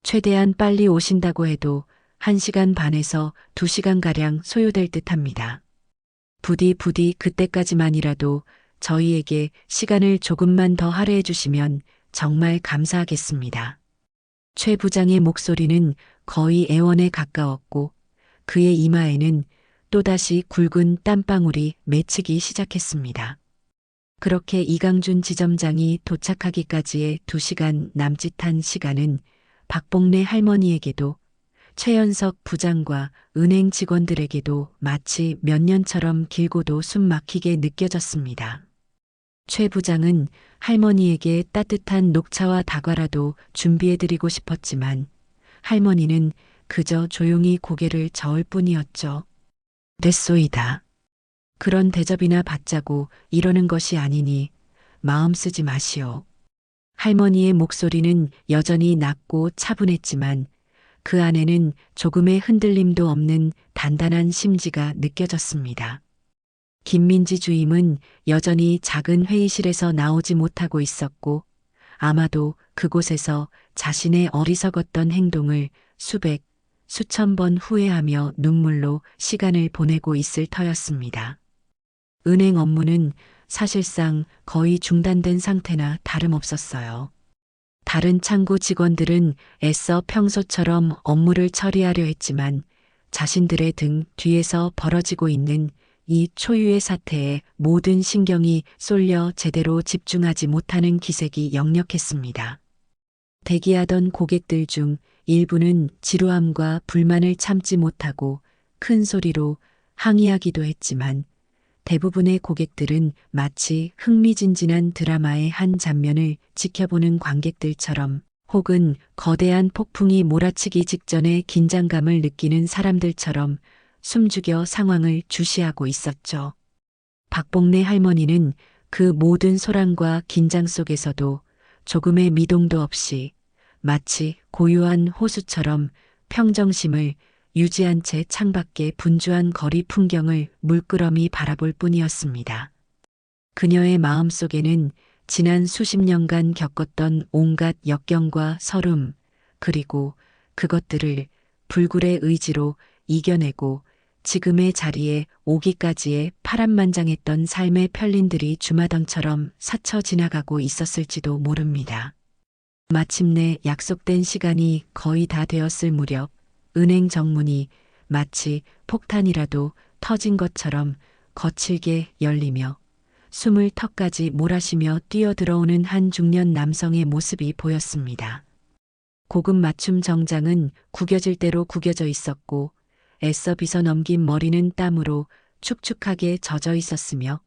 최대한 빨리 오신다고 해도 1시간 반에서 2시간가량 소요될 듯 합니다. 부디 그때까지만이라도 저희에게 시간을 조금만 더 할애해 주시면 정말 감사하겠습니다. 최 부장의 목소리는 거의 애원에 가까웠고 그의 이마에는 또다시 굵은 땀방울이 맺히기 시작했습니다. 그렇게 이강준 지점장이 도착하기까지의 2시간 남짓한 시간은 박복래 할머니에게도 최연석 부장과 은행 직원들에게도 마치 몇 년처럼 길고도 숨 막히게 느껴졌습니다. 최 부장은 할머니에게 따뜻한 녹차와 다과라도 준비해드리고 싶었지만 할머니는 그저 조용히 고개를 저을 뿐이었죠. 됐소이다. 그런 대접이나 받자고 이러는 것이 아니니 마음 쓰지 마시오. 할머니의 목소리는 여전히 낮고 차분했지만 그 안에는 조금의 흔들림도 없는 단단한 심지가 느껴졌습니다. 김민지 주임은 여전히 작은 회의실에서 나오지 못하고 있었고 아마도 그곳에서 자신의 어리석었던 행동을 수천 번 후회하며 눈물로 시간을 보내고 있을 터였습니다. 은행 업무는 사실상 거의 중단된 상태나 다름없었어요. 다른 창구 직원들은 애써 평소처럼 업무를 처리하려 했지만 자신들의 등 뒤에서 벌어지고 있는 이 초유의 사태에 모든 신경이 쏠려 제대로 집중하지 못하는 기색이 역력했습니다. 대기하던 고객들 중 일부는 지루함과 불만을 참지 못하고 큰 소리로 항의하기도 했지만 대부분의 고객들은 마치 흥미진진한 드라마의 한 장면을 지켜보는 관객들처럼 혹은 거대한 폭풍이 몰아치기 직전의 긴장감을 느끼는 사람들처럼 숨죽여 상황을 주시하고 있었죠. 박복래 할머니는 그 모든 소란과 긴장 속에서도 조금의 미동도 없이 마치 고요한 호수처럼 평정심을 유지한 채 창밖의 분주한 거리 풍경을 물끄러미 바라볼 뿐이었습니다. 그녀의 마음속에는 지난 수십 년간 겪었던 온갖 역경과 서름, 그리고 그것들을 불굴의 의지로 이겨내고 지금의 자리에 오기까지의 파란만장했던 삶의 편린들이 주마등처럼 스쳐 지나가고 있었을지도 모릅니다. 마침내 약속된 시간이 거의 다 되었을 무렵 은행 정문이 마치 폭탄이라도 터진 것처럼 거칠게 열리며 숨을 턱까지 몰아쉬며 뛰어들어오는 한 중년 남성의 모습이 보였습니다. 고급 맞춤 정장은 구겨질 대로 구겨져 있었고 애써 빗어 넘긴 머리는 땀으로 축축하게 젖어 있었으며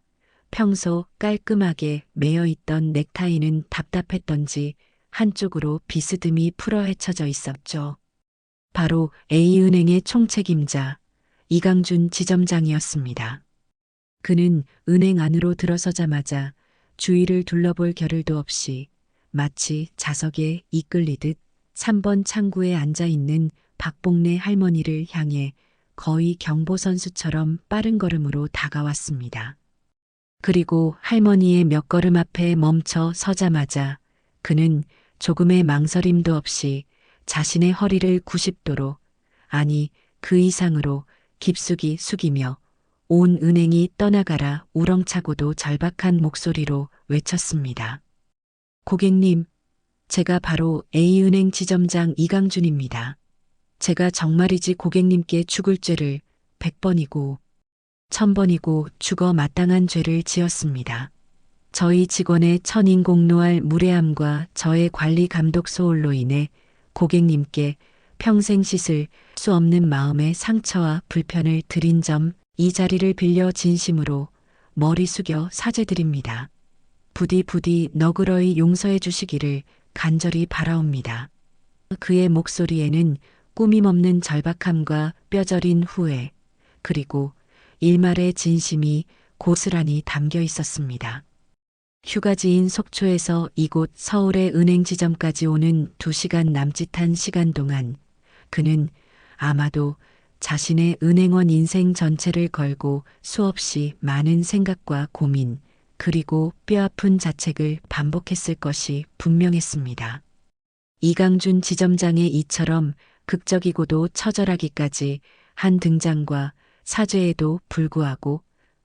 평소 깔끔하게 매여 있던 넥타이는 답답했던지 한쪽으로 비스듬히 풀어 헤쳐져 있었죠. 바로 A은행의 총책임자 이강준 지점장이었습니다. 그는 은행 안으로 들어서자마자 주위를 둘러볼 겨를도 없이 마치 자석에 이끌리듯 3번 창구에 앉아 있는 박복래 할머니를 향해 거의 경보선수처럼 빠른 걸음으로 다가왔습니다. 그리고 할머니의 몇 걸음 앞에 멈춰 서자마자 그는 조금의 망설임도 없이 자신의 허리를 90도로, 아니 그 이상으로 깊숙이 숙이며 온 은행이 떠나가라 우렁차고도 절박한 목소리로 외쳤습니다. 고객님, 제가 바로 A은행 지점장 이강준입니다. 제가 정말이지 고객님께 죽을 죄를 100번이고 1000번이고 죽어 마땅한 죄를 지었습니다. 저희 직원의 천인공노할 무례함과 저의 관리 감독 소홀로 인해 고객님께 평생 씻을 수 없는 마음의 상처와 불편을 드린 점 이 자리를 빌려 진심으로 머리 숙여 사죄드립니다. 부디 너그러이 용서해 주시기를 간절히 바라옵니다. 그의 목소리에는 꾸밈없는 절박함과 뼈저린 후회, 그리고 일말의 진심이 고스란히 담겨 있었습니다. 휴가지인 속초에서 이곳 서울의 은행 지점까지 오는 2시간 남짓한 시간 동안 그는 아마도 자신의 은행원 인생 전체를 걸고 수없이 많은 생각과 고민, 그리고 뼈아픈 자책을 반복했을 것이 분명했습니다. 이강준 지점장의 이처럼 극적이고도 처절하기까지 한 등장과 사죄에도 불구하고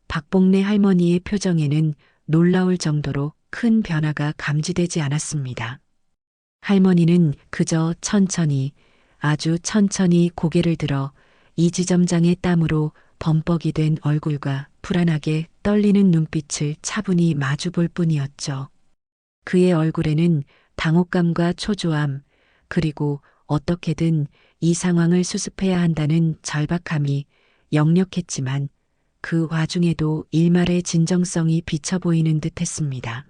박복래 할머니의 표정에는 놀라울 정도로 큰 변화가 감지되지 않았습니다. 할머니는 그저 천천히, 아주 천천히 고개를 들어 이 지점장의 땀으로 범벅이 된 얼굴과 불안하게 떨리는 눈빛을 차분히 마주볼 뿐이었죠. 그의 얼굴에는 당혹감과 초조함, 그리고 어떻게든 이 상황을 수습해야 한다는 절박함이 역력했지만 그 와중에도 일말의 진정성이 비쳐 보이는 듯 했습니다.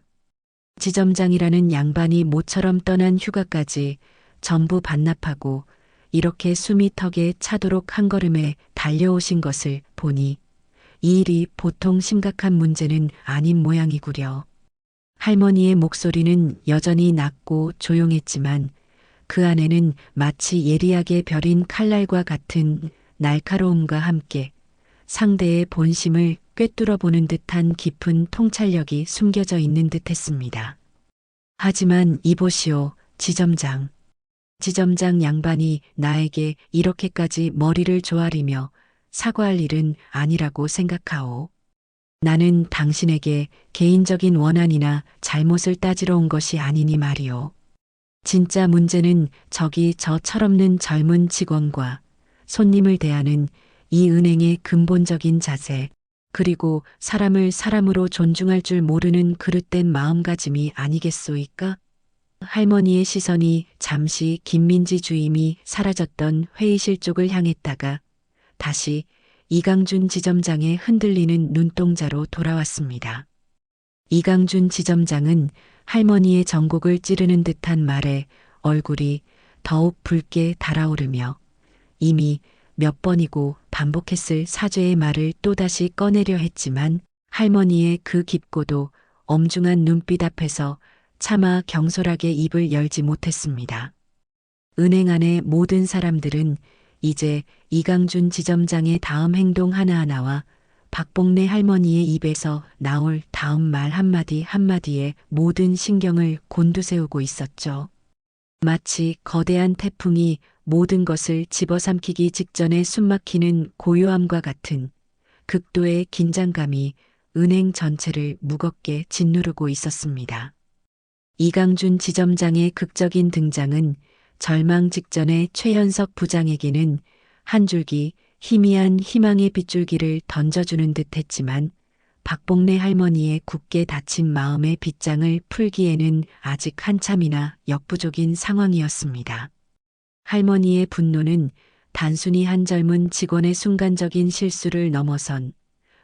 지점장이라는 양반이 모처럼 떠난 휴가까지 전부 반납하고 이렇게 숨이 턱에 차도록 한 걸음에 달려오신 것을 보니 이 일이 보통 심각한 문제는 아닌 모양이구려. 할머니의 목소리는 여전히 낮고 조용했지만 그 안에는 마치 예리하게 벼린 칼날과 같은 날카로움과 함께 상대의 본심을 꿰뚫어 보는 듯한 깊은 통찰력이 숨겨져 있는 듯했습니다. 하지만 이보시오, 지점장. 지점장 양반이 나에게 이렇게까지 머리를 조아리며 사과할 일은 아니라고 생각하오. 나는 당신에게 개인적인 원한이나 잘못을 따지러 온 것이 아니니 말이오. 진짜 문제는 저기 저 철없는 젊은 직원과 손님을 대하는 이 은행의 근본적인 자세, 그리고 사람을 사람으로 존중할 줄 모르는 그릇된 마음가짐이 아니겠소이까? 할머니의 시선이 잠시 김민지 주임이 사라졌던 회의실 쪽을 향했다가 다시 이강준 지점장의 흔들리는 눈동자로 돌아왔습니다. 이강준 지점장은 할머니의 전곡을 찌르는 듯한 말에 얼굴이 더욱 붉게 달아오르며 이미 몇 번이고 반복했을 사죄의 말을 또다시 꺼내려 했지만 할머니의 그 깊고도 엄중한 눈빛 앞에서 차마 경솔하게 입을 열지 못했습니다. 은행 안의 모든 사람들은 이제 이강준 지점장의 다음 행동 하나하나와 박복래 할머니의 입에서 나올 다음 말 한마디 한마디에 모든 신경을 곤두세우고 있었죠. 마치 거대한 태풍이 모든 것을 집어삼키기 직전에 숨막히는 고요함과 같은 극도의 긴장감이 은행 전체를 무겁게 짓누르고 있었습니다. 이강준 지점장의 극적인 등장은 절망 직전의 최현석 부장에게는 한 줄기 희미한 희망의 빗줄기를 던져주는 듯 했지만 박복래 할머니의 굳게 닫힌 마음의 빗장을 풀기에는 아직 한참이나 역부족인 상황이었습니다. 할머니의 분노는 단순히 한 젊은 직원의 순간적인 실수를 넘어선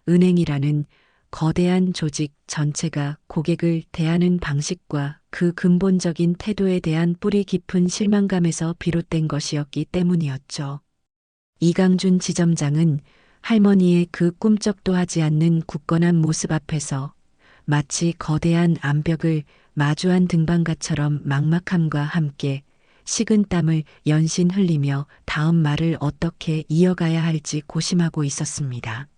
은행이라는 거대한 조직 전체가 고객을 대하는 방식과 그 근본적인 태도에 대한 뿌리 깊은 실망감에서 비롯된 것이었기 때문이었죠. 이강준 지점장은 할머니의 그 꿈쩍도 하지 않는 굳건한 모습 앞에서 마치 거대한 암벽을 마주한 등반가처럼 막막함과 함께 식은 땀을 연신 흘리며 다음 말을 어떻게 이어가야 할지 고심하고 있었습니다.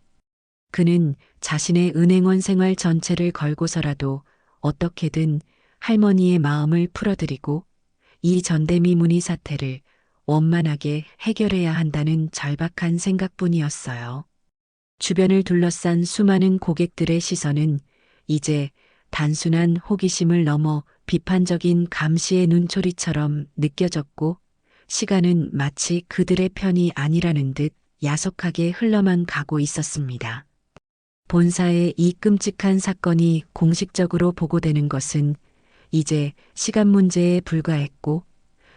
그는 자신의 은행원 생활 전체를 걸고서라도 어떻게든 할머니의 마음을 풀어드리고 이 전대미 문의 사태를 원만하게 해결해야 한다는 절박한 생각뿐이었어요. 주변을 둘러싼 수많은 고객들의 시선은 이제 단순한 호기심을 넘어 비판적인 감시의 눈초리처럼 느껴졌고 시간은 마치 그들의 편이 아니라는 듯 야속하게 흘러만 가고 있었습니다. 본사의 이 끔찍한 사건이 공식적으로 보고되는 것은 이제 시간 문제에 불과했고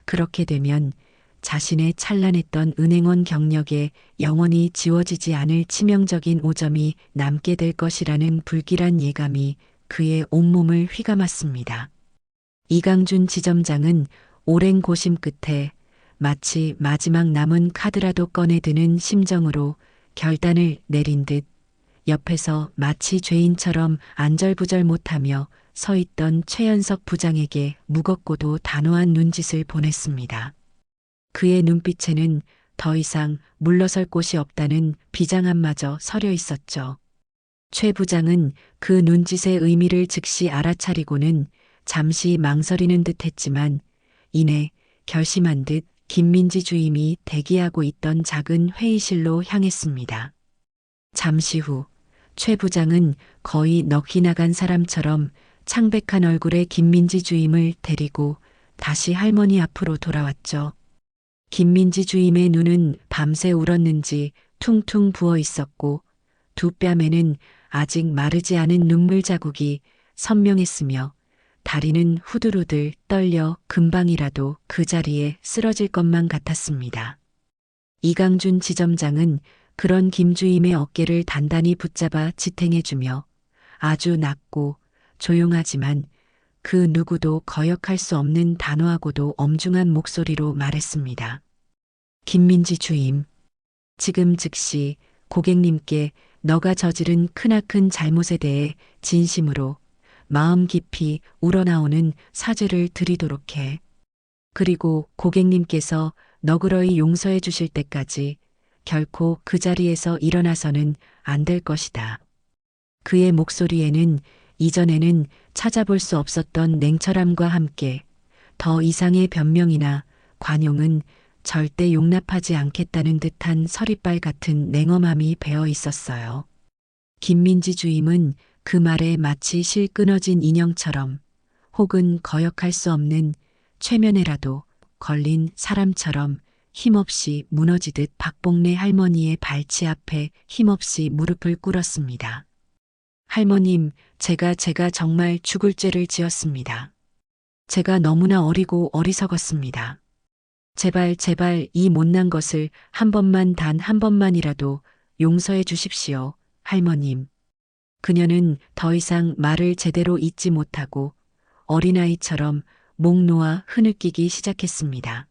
그렇게 되면 자신의 찬란했던 은행원 경력에 영원히 지워지지 않을 치명적인 오점이 남게 될 것이라는 불길한 예감이 그의 온몸을 휘감았습니다. 이강준 지점장은 오랜 고심 끝에 마치 마지막 남은 카드라도 꺼내드는 심정으로 결단을 내린 듯 옆에서 마치 죄인처럼 안절부절 못하며 서 있던 최연석 부장에게 무겁고도 단호한 눈짓을 보냈습니다. 그의 눈빛에는 더 이상 물러설 곳이 없다는 비장함마저 서려 있었죠. 최 부장은 그 눈짓의 의미를 즉시 알아차리고는 잠시 망설이는 듯 했지만 이내 결심한 듯 김민지 주임이 대기하고 있던 작은 회의실로 향했습니다. 잠시 후 최 부장은 거의 넋이 나간 사람처럼 창백한 얼굴의 김민지 주임을 데리고 다시 할머니 앞으로 돌아왔죠. 김민지 주임의 눈은 밤새 울었는지 퉁퉁 부어 있었고 두 뺨에는 아직 마르지 않은 눈물 자국이 선명했으며 다리는 후들후들 떨려 금방이라도 그 자리에 쓰러질 것만 같았습니다. 이강준 지점장은 그런 김 주임의 어깨를 단단히 붙잡아 지탱해주며 아주 낮고 조용하지만 그 누구도 거역할 수 없는 단호하고도 엄중한 목소리로 말했습니다. 김민지 주임, 지금 즉시 고객님께 너가 저지른 크나큰 잘못에 대해 진심으로 마음 깊이 우러나오는 사죄를 드리도록 해. 그리고 고객님께서 너그러이 용서해 주실 때까지 결코 그 자리에서 일어나서는 안 될 것이다. 그의 목소리에는 이전에는 찾아볼 수 없었던 냉철함과 함께 더 이상의 변명이나 관용은 절대 용납하지 않겠다는 듯한 서리빨 같은 냉엄함이 배어 있었어요. 김민지 주임은 그 말에 마치 실 끊어진 인형처럼 혹은 거역할 수 없는 최면에라도 걸린 사람처럼 힘없이 무너지듯 박복래 할머니의 발치 앞에 힘없이 무릎을 꿇었습니다. 할머님, 제가 정말 죽을 죄를 지었습니다. 제가 너무나 어리고 어리석었습니다. 제발 이 못난 것을 한 번만 단 한 번만이라도 용서해 주십시오, 할머님. 그녀는 더 이상 말을 제대로 잇지 못하고 어린아이처럼 목 놓아 흐느끼기 시작했습니다.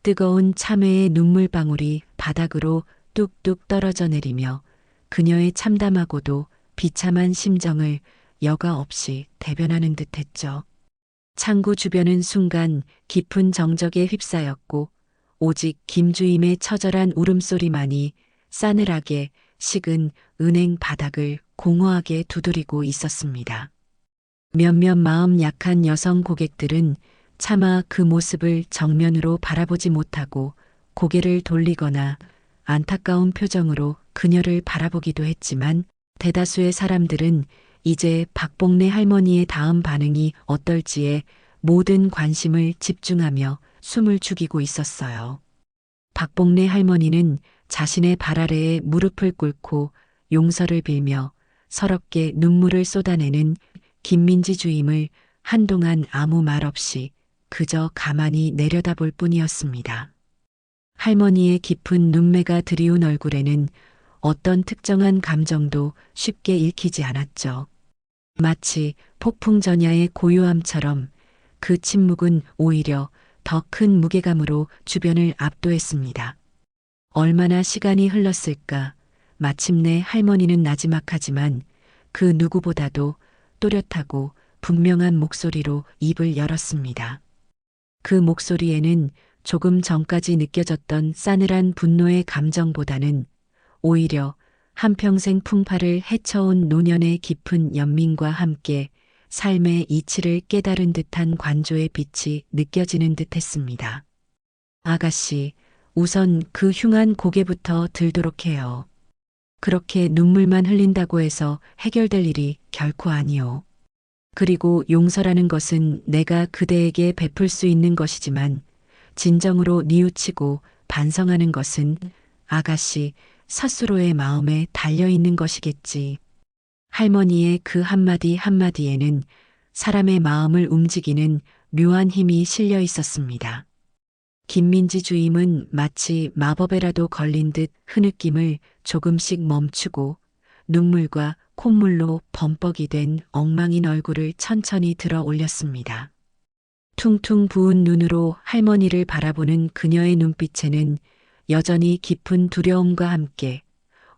뜨거운 참회의 눈물방울이 바닥으로 뚝뚝 떨어져 내리며 그녀의 참담하고도 비참한 심정을 여과 없이 대변하는 듯했죠. 창구 주변은 순간 깊은 정적에 휩싸였고 오직 김주임의 처절한 울음소리만이 싸늘하게 식은 은행 바닥을 공허하게 두드리고 있었습니다. 몇몇 마음 약한 여성 고객들은 차마 그 모습을 정면으로 바라보지 못하고 고개를 돌리거나 안타까운 표정으로 그녀를 바라보기도 했지만 대다수의 사람들은 이제 박복래 할머니의 다음 반응이 어떨지에 모든 관심을 집중하며 숨을 죽이고 있었어요. 박복래 할머니는 자신의 발 아래에 무릎을 꿇고 용서를 빌며 서럽게 눈물을 쏟아내는 김민지 주임을 한동안 아무 말 없이 그저 가만히 내려다볼 뿐이었습니다. 할머니의 깊은 눈매가 드리운 얼굴에는 어떤 특정한 감정도 쉽게 읽히지 않았죠. 마치 폭풍 전야의 고요함처럼 그 침묵은 오히려 더 큰 무게감으로 주변을 압도했습니다. 얼마나 시간이 흘렀을까. 마침내 할머니는 나지막하지만 그 누구보다도 또렷하고 분명한 목소리로 입을 열었습니다. 그 목소리에는 조금 전까지 느껴졌던 싸늘한 분노의 감정보다는 오히려 한평생 풍파를 헤쳐온 노년의 깊은 연민과 함께 삶의 이치를 깨달은 듯한 관조의 빛이 느껴지는 듯했습니다. 아가씨, 우선 그 흉한 고개부터 들도록 해요. 그렇게 눈물만 흘린다고 해서 해결될 일이 결코 아니오. 그리고 용서라는 것은 내가 그대에게 베풀 수 있는 것이지만 진정으로 뉘우치고 반성하는 것은 아가씨 스스로의 마음에 달려 있는 것이겠지. 할머니의 그 한마디 한마디에는 사람의 마음을 움직이는 묘한 힘이 실려 있었습니다. 김민지 주임은 마치 마법에라도 걸린 듯 흐느낌을 조금씩 멈추고 눈물과 콧물로 범벅이 된 엉망인 얼굴을 천천히 들어 올렸습니다. 퉁퉁 부은 눈으로 할머니를 바라보는 그녀의 눈빛에는 여전히 깊은 두려움과 함께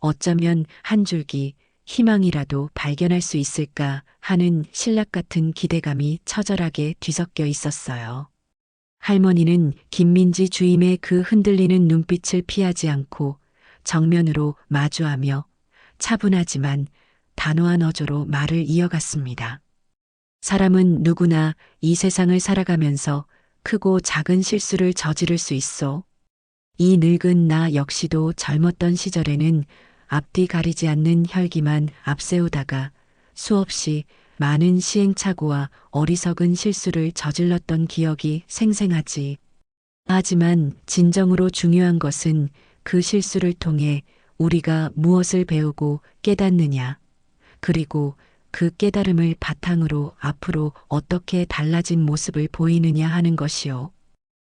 어쩌면 한 줄기 희망이라도 발견할 수 있을까 하는 신락 같은 기대감이 처절하게 뒤섞여 있었어요. 할머니는 김민지 주임의 그 흔들리는 눈빛을 피하지 않고 정면으로 마주하며 차분하지만 단호한 어조로 말을 이어갔습니다. 사람은 누구나 이 세상을 살아가면서 크고 작은 실수를 저지를 수 있어. 이 늙은 나 역시도 젊었던 시절에는 앞뒤 가리지 않는 혈기만 앞세우다가 수없이 많은 시행착오와 어리석은 실수를 저질렀던 기억이 생생하지. 하지만 진정으로 중요한 것은 그 실수를 통해 우리가 무엇을 배우고 깨닫느냐, 그리고 그 깨달음을 바탕으로 앞으로 어떻게 달라진 모습을 보이느냐 하는 것이요.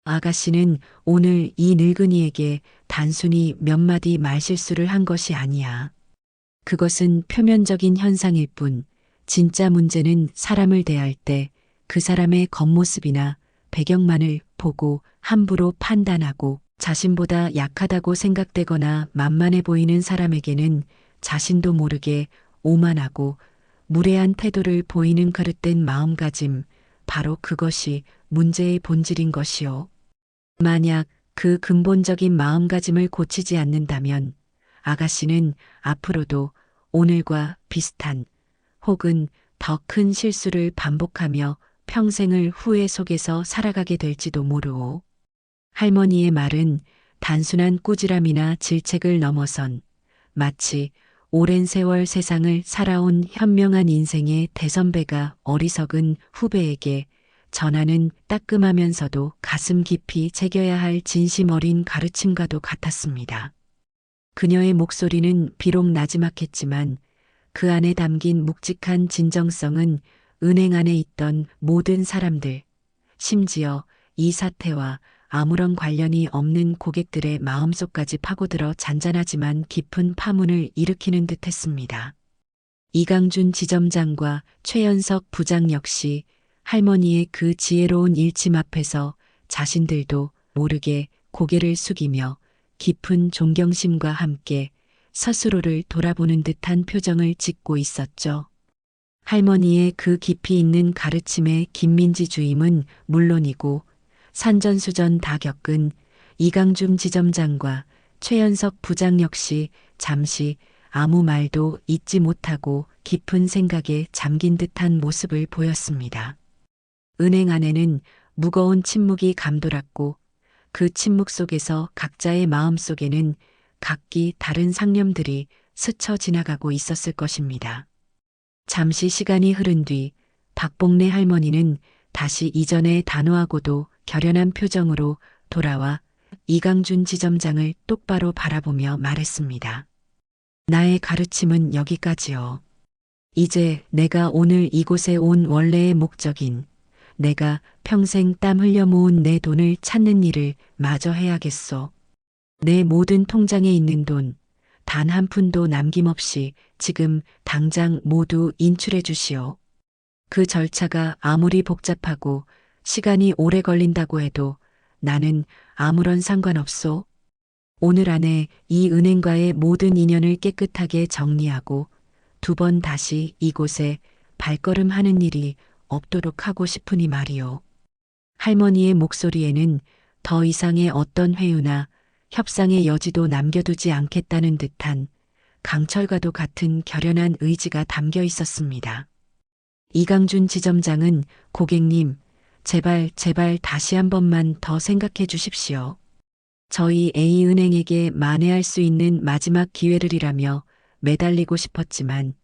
아가씨는 오늘 이 늙은이에게 단순히 몇 마디 말실수를 한 것이 아니야. 그것은 표면적인 현상일 뿐, 진짜 문제는 사람을 대할 때 그 사람의 겉모습이나 배경만을 보고 함부로 판단하고 자신보다 약하다고 생각되거나 만만해 보이는 사람에게는 자신도 모르게 오만하고 무례한 태도를 보이는 그릇된 마음가짐, 바로 그것이 문제의 본질인 것이요. 만약 그 근본적인 마음가짐을 고치지 않는다면 아가씨는 앞으로도 오늘과 비슷한 혹은 더 큰 실수를 반복하며 평생을 후회 속에서 살아가게 될지도 모르오. 할머니의 말은 단순한 꾸지람이나 질책을 넘어선 마치 오랜 세월 세상을 살아온 현명한 인생의 대선배가 어리석은 후배에게 전하는 따끔하면서도 가슴 깊이 새겨야 할 진심 어린 가르침과도 같았습니다. 그녀의 목소리는 비록 나지막했지만 그 안에 담긴 묵직한 진정성은 은행 안에 있던 모든 사람들, 심지어 이 사태와 아무런 관련이 없는 고객들의 마음속까지 파고들어 잔잔하지만 깊은 파문을 일으키는 듯했습니다. 이강준 지점장과 최연석 부장 역시 할머니의 그 지혜로운 일침 앞에서 자신들도 모르게 고개를 숙이며 깊은 존경심과 함께 스스로를 돌아보는 듯한 표정을 짓고 있었죠. 할머니의 그 깊이 있는 가르침에 김민지 주임은 물론이고 산전수전 다 겪은 이강준 지점장과 최연석 부장 역시 잠시 아무 말도 잊지 못하고 깊은 생각에 잠긴 듯한 모습을 보였습니다. 은행 안에는 무거운 침묵이 감돌았고 그 침묵 속에서 각자의 마음 속에는 각기 다른 상념들이 스쳐 지나가고 있었을 것입니다. 잠시 시간이 흐른 뒤 박복래 할머니는 다시 이전의 단호하고도 결연한 표정으로 돌아와 이강준 지점장을 똑바로 바라보며 말했습니다. 나의 가르침은 여기까지요. 이제 내가 오늘 이곳에 온 원래의 목적인 내가 평생 땀 흘려 모은 내 돈을 찾는 일을 마저 해야겠소. 내 모든 통장에 있는 돈, 단 한 푼도 남김없이 지금 당장 모두 인출해 주시오. 그 절차가 아무리 복잡하고 시간이 오래 걸린다고 해도 나는 아무런 상관없소. 오늘 안에 이 은행과의 모든 인연을 깨끗하게 정리하고 두 번 다시 이곳에 발걸음하는 일이 없도록 하고 싶으니 말이오. 할머니의 목소리에는 더 이상의 어떤 회유나 협상의 여지도 남겨두지 않겠다는 듯한 강철과도 같은 결연한 의지가 담겨 있었습니다. 이강준 지점장은 고객님, 제발 다시 한 번만 더 생각해 주십시오. 저희 A은행에게 만회할 수 있는 마지막 기회를이라며 매달리고 싶었지만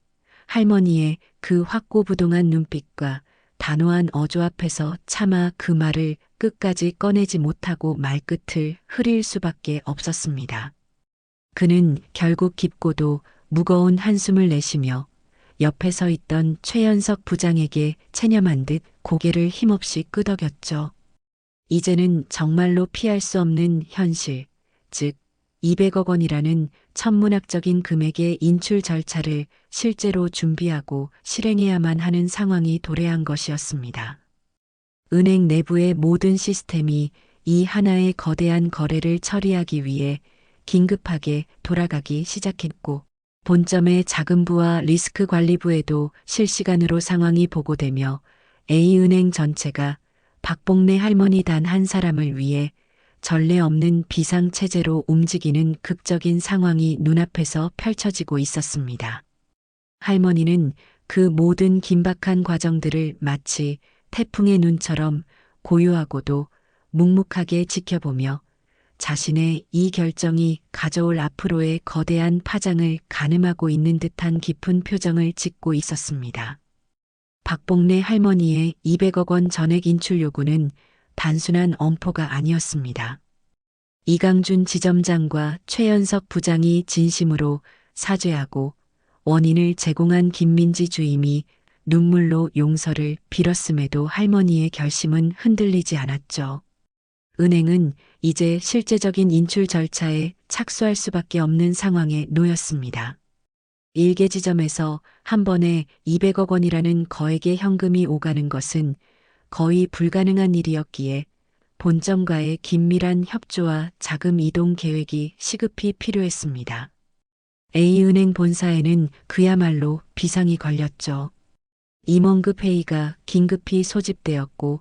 할머니의 그 확고부동한 눈빛과 단호한 어조 앞에서 차마 그 말을 끝까지 꺼내지 못하고 말끝을 흐릴 수밖에 없었습니다. 그는 결국 깊고도 무거운 한숨을 내쉬며 옆에 서 있던 최연석 부장에게 체념한 듯 고개를 힘없이 끄덕였죠. 이제는 정말로 피할 수 없는 현실, 즉 200억 원이라는 천문학적인 금액의 인출 절차를 실제로 준비하고 실행해야만 하는 상황이 도래한 것이었습니다. 은행 내부의 모든 시스템이 이 하나의 거대한 거래를 처리하기 위해 긴급하게 돌아가기 시작했고, 본점의 자금부와 리스크관리부에도 실시간으로 상황이 보고되며 A은행 전체가 박봉래 할머니 단 한 사람을 위해 전례 없는 비상체제로 움직이는 극적인 상황이 눈앞에서 펼쳐지고 있었습니다. 할머니는 그 모든 긴박한 과정들을 마치 태풍의 눈처럼 고요하고도 묵묵하게 지켜보며 자신의 이 결정이 가져올 앞으로의 거대한 파장을 가늠하고 있는 듯한 깊은 표정을 짓고 있었습니다. 박봉래 할머니의 200억 원 전액 인출 요구는 단순한 엄포가 아니었습니다. 이강준 지점장과 최연석 부장이 진심으로 사죄하고 원인을 제공한 김민지 주임이 눈물로 용서를 빌었음에도 할머니의 결심은 흔들리지 않았죠. 은행은 이제 실제적인 인출 절차에 착수할 수밖에 없는 상황에 놓였습니다. 일개 지점에서 한 번에 200억 원이라는 거액의 현금이 오가는 것은 거의 불가능한 일이었기에 본점과의 긴밀한 협조와 자금 이동 계획이 시급히 필요했습니다. A은행 본사에는 그야말로 비상이 걸렸죠. 임원급 회의가 긴급히 소집되었고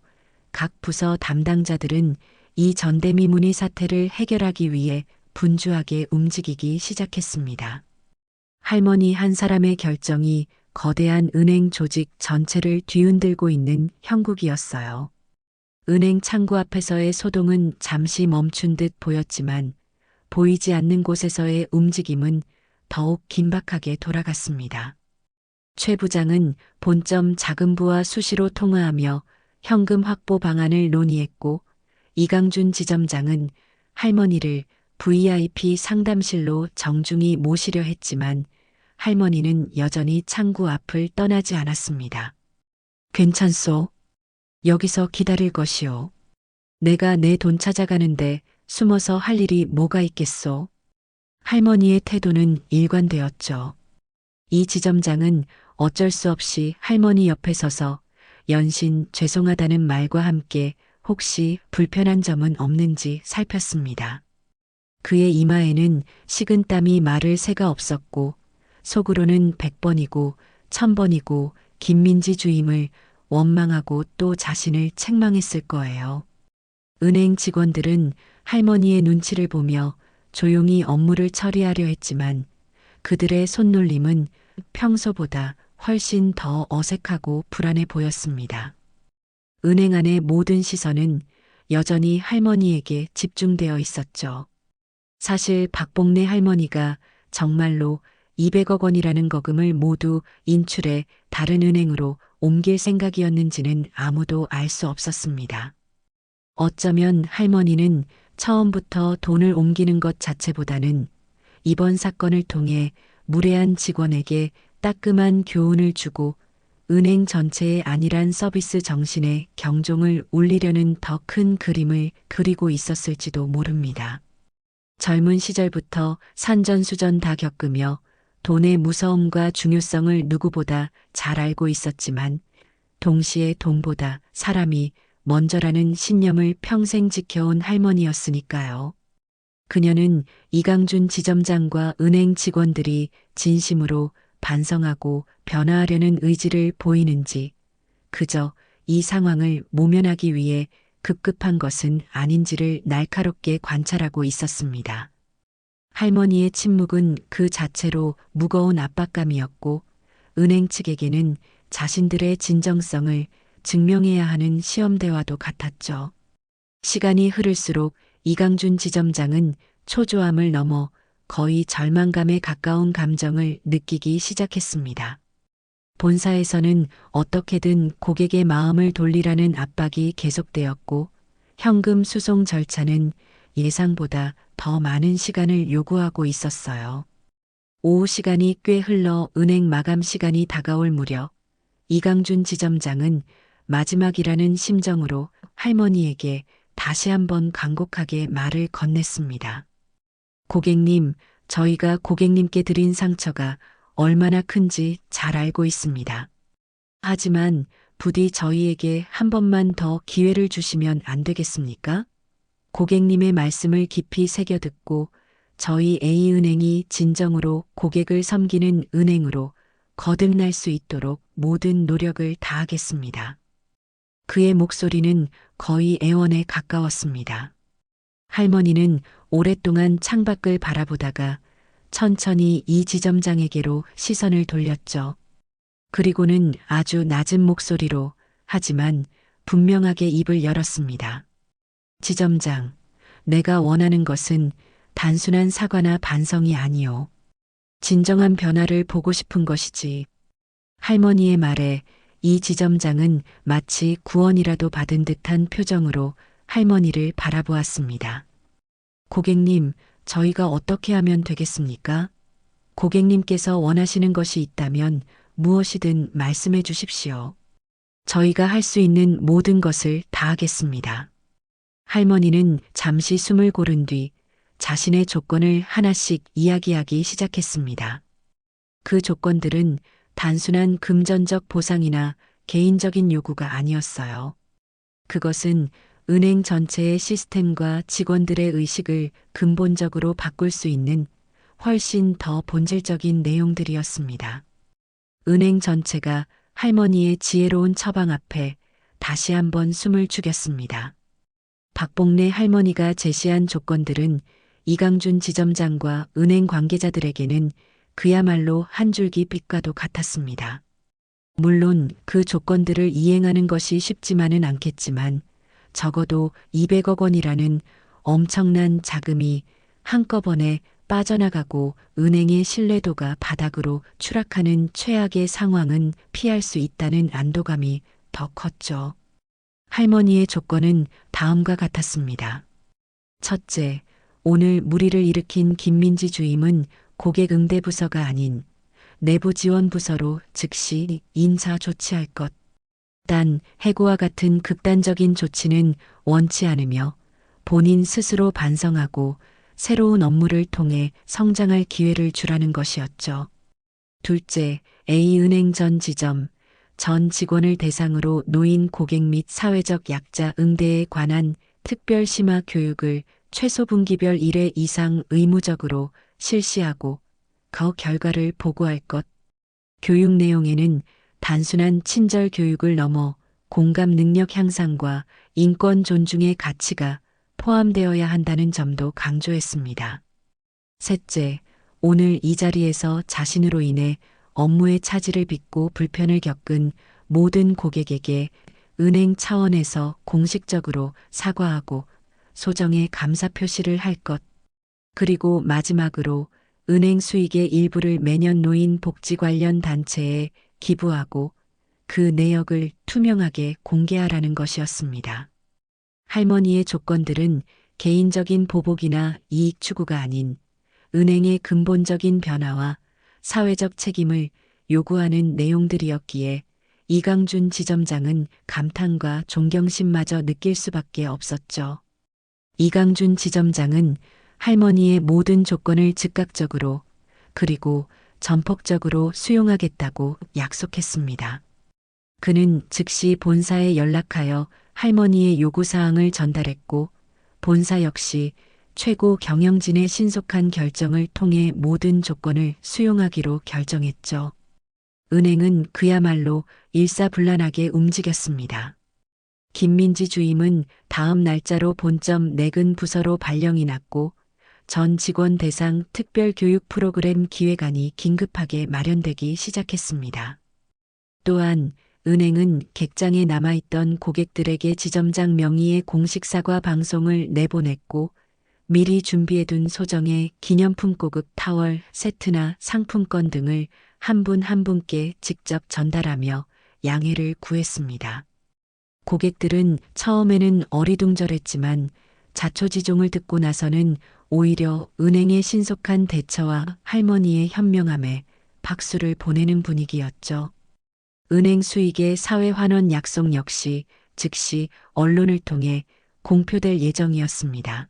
각 부서 담당자들은 이 전대미문의 사태를 해결하기 위해 분주하게 움직이기 시작했습니다. 할머니 한 사람의 결정이 거대한 은행 조직 전체를 뒤흔들고 있는 형국이었어요. 은행 창구 앞에서의 소동은 잠시 멈춘 듯 보였지만 보이지 않는 곳에서의 움직임은 더욱 긴박하게 돌아갔습니다. 최 부장은 본점 자금부와 수시로 통화하며 현금 확보 방안을 논의했고 이강준 지점장은 할머니를 VIP 상담실로 정중히 모시려 했지만 할머니는 여전히 창구 앞을 떠나지 않았습니다. 괜찮소. 여기서 기다릴 것이오. 내가 내 돈 찾아가는데 숨어서 할 일이 뭐가 있겠소. 할머니의 태도는 일관되었죠. 이 지점장은 어쩔 수 없이 할머니 옆에 서서 연신 죄송하다는 말과 함께 혹시 불편한 점은 없는지 살폈습니다. 그의 이마에는 식은땀이 마를 새가 없었고 속으로는 100번이고 1000번이고 김민지 주임을 원망하고 또 자신을 책망했을 거예요. 은행 직원들은 할머니의 눈치를 보며 조용히 업무를 처리하려 했지만 그들의 손놀림은 평소보다 훨씬 더 어색하고 불안해 보였습니다. 은행 안의 모든 시선은 여전히 할머니에게 집중되어 있었죠. 사실 박봉래 할머니가 정말로 200억 원이라는 거금을 모두 인출해 다른 은행으로 옮길 생각이었는지는 아무도 알 수 없었습니다. 어쩌면 할머니는 처음부터 돈을 옮기는 것 자체보다는 이번 사건을 통해 무례한 직원에게 따끔한 교훈을 주고 은행 전체의 안일한 서비스 정신에 경종을 울리려는 더 큰 그림을 그리고 있었을지도 모릅니다. 젊은 시절부터 산전수전 다 겪으며 돈의 무서움과 중요성을 누구보다 잘 알고 있었지만 동시에 돈보다 사람이 먼저라는 신념을 평생 지켜온 할머니였으니까요. 그녀는 이강준 지점장과 은행 직원들이 진심으로 반성하고 변화하려는 의지를 보이는지, 그저 이 상황을 모면하기 위해 급급한 것은 아닌지를 날카롭게 관찰하고 있었습니다. 할머니의 침묵은 그 자체로 무거운 압박감이었고, 은행 측에게는 자신들의 진정성을 증명해야 하는 시험대와도 같았죠. 시간이 흐를수록 이강준 지점장은 초조함을 넘어 거의 절망감에 가까운 감정을 느끼기 시작했습니다. 본사에서는 어떻게든 고객의 마음을 돌리라는 압박이 계속되었고, 현금 수송 절차는 예상보다 더 많은 시간을 요구하고 있었어요. 오후 시간이 꽤 흘러 은행 마감 시간이 다가올 무렵, 이강준 지점장은 마지막이라는 심정으로 할머니에게 다시 한번 간곡하게 말을 건넸습니다. 고객님, 저희가 고객님께 드린 상처가 얼마나 큰지 잘 알고 있습니다. 하지만 부디 저희에게 한 번만 더 기회를 주시면 안 되겠습니까? 고객님의 말씀을 깊이 새겨듣고 저희 A은행이 진정으로 고객을 섬기는 은행으로 거듭날 수 있도록 모든 노력을 다하겠습니다. 그의 목소리는 거의 애원에 가까웠습니다. 할머니는 오랫동안 창밖을 바라보다가 천천히 이 지점장에게로 시선을 돌렸죠. 그리고는 아주 낮은 목소리로 하지만 분명하게 입을 열었습니다. 지점장, 내가 원하는 것은 단순한 사과나 반성이 아니오. 진정한 변화를 보고 싶은 것이지. 할머니의 말에 이 지점장은 마치 구원이라도 받은 듯한 표정으로 할머니를 바라보았습니다. 고객님, 저희가 어떻게 하면 되겠습니까? 고객님께서 원하시는 것이 있다면 무엇이든 말씀해 주십시오. 저희가 할 수 있는 모든 것을 다하겠습니다. 할머니는 잠시 숨을 고른 뒤 자신의 조건을 하나씩 이야기하기 시작했습니다. 그 조건들은 단순한 금전적 보상이나 개인적인 요구가 아니었어요. 그것은 은행 전체의 시스템과 직원들의 의식을 근본적으로 바꿀 수 있는 훨씬 더 본질적인 내용들이었습니다. 은행 전체가 할머니의 지혜로운 처방 앞에 다시 한번 숨을 죽였습니다. 박복래 할머니가 제시한 조건들은 이강준 지점장과 은행 관계자들에게는 그야말로 한 줄기 빛과도 같았습니다. 물론 그 조건들을 이행하는 것이 쉽지만은 않겠지만 적어도 200억 원이라는 엄청난 자금이 한꺼번에 빠져나가고 은행의 신뢰도가 바닥으로 추락하는 최악의 상황은 피할 수 있다는 안도감이 더 컸죠. 할머니의 조건은 다음과 같았습니다. 첫째, 오늘 물의를 일으킨 김민지 주임은 고객응대부서가 아닌 내부지원부서로 즉시 인사 조치할 것. 단 해고와 같은 극단적인 조치는 원치 않으며 본인 스스로 반성하고 새로운 업무를 통해 성장할 기회를 주라는 것이었죠. 둘째, A은행 전 지점, 전 직원을 대상으로 노인 고객 및 사회적 약자 응대에 관한 특별 심화 교육을 최소 분기별 1회 이상 의무적으로 실시하고 그 결과를 보고할 것. 교육 내용에는 단순한 친절 교육을 넘어 공감 능력 향상과 인권 존중의 가치가 포함되어야 한다는 점도 강조했습니다. 셋째, 오늘 이 자리에서 자신으로 인해 업무의 차질을 빚고 불편을 겪은 모든 고객에게 은행 차원에서 공식적으로 사과하고 소정의 감사 표시를 할 것. 그리고 마지막으로 은행 수익의 일부를 매년 노인 복지 관련 단체에 기부하고 그 내역을 투명하게 공개하라는 것이었습니다. 할머니의 조건들은 개인적인 보복이나 이익 추구가 아닌 은행의 근본적인 변화와 사회적 책임을 요구하는 내용들이었기에 이강준 지점장은 감탄과 존경심마저 느낄 수밖에 없었죠. 이강준 지점장은 할머니의 모든 조건을 즉각적으로 그리고 전폭적으로 수용하겠다고 약속했습니다. 그는 즉시 본사에 연락하여 할머니의 요구사항을 전달했고 본사 역시 최고 경영진의 신속한 결정을 통해 모든 조건을 수용하기로 결정했죠. 은행은 그야말로 일사불란하게 움직였습니다. 김민지 주임은 다음 날짜로 본점 내근 부서로 발령이 났고 전 직원 대상 특별교육 프로그램 기획안이 긴급하게 마련되기 시작했습니다. 또한 은행은 객장에 남아있던 고객들에게 지점장 명의의 공식 사과 방송을 내보냈고 미리 준비해둔 소정의 기념품 고급 타월 세트나 상품권 등을 한 분 한 분께 직접 전달하며 양해를 구했습니다. 고객들은 처음에는 어리둥절했지만 자초지종을 듣고 나서는 오히려 은행의 신속한 대처와 할머니의 현명함에 박수를 보내는 분위기였죠. 은행 수익의 사회 환원 약속 역시 즉시 언론을 통해 공표될 예정이었습니다.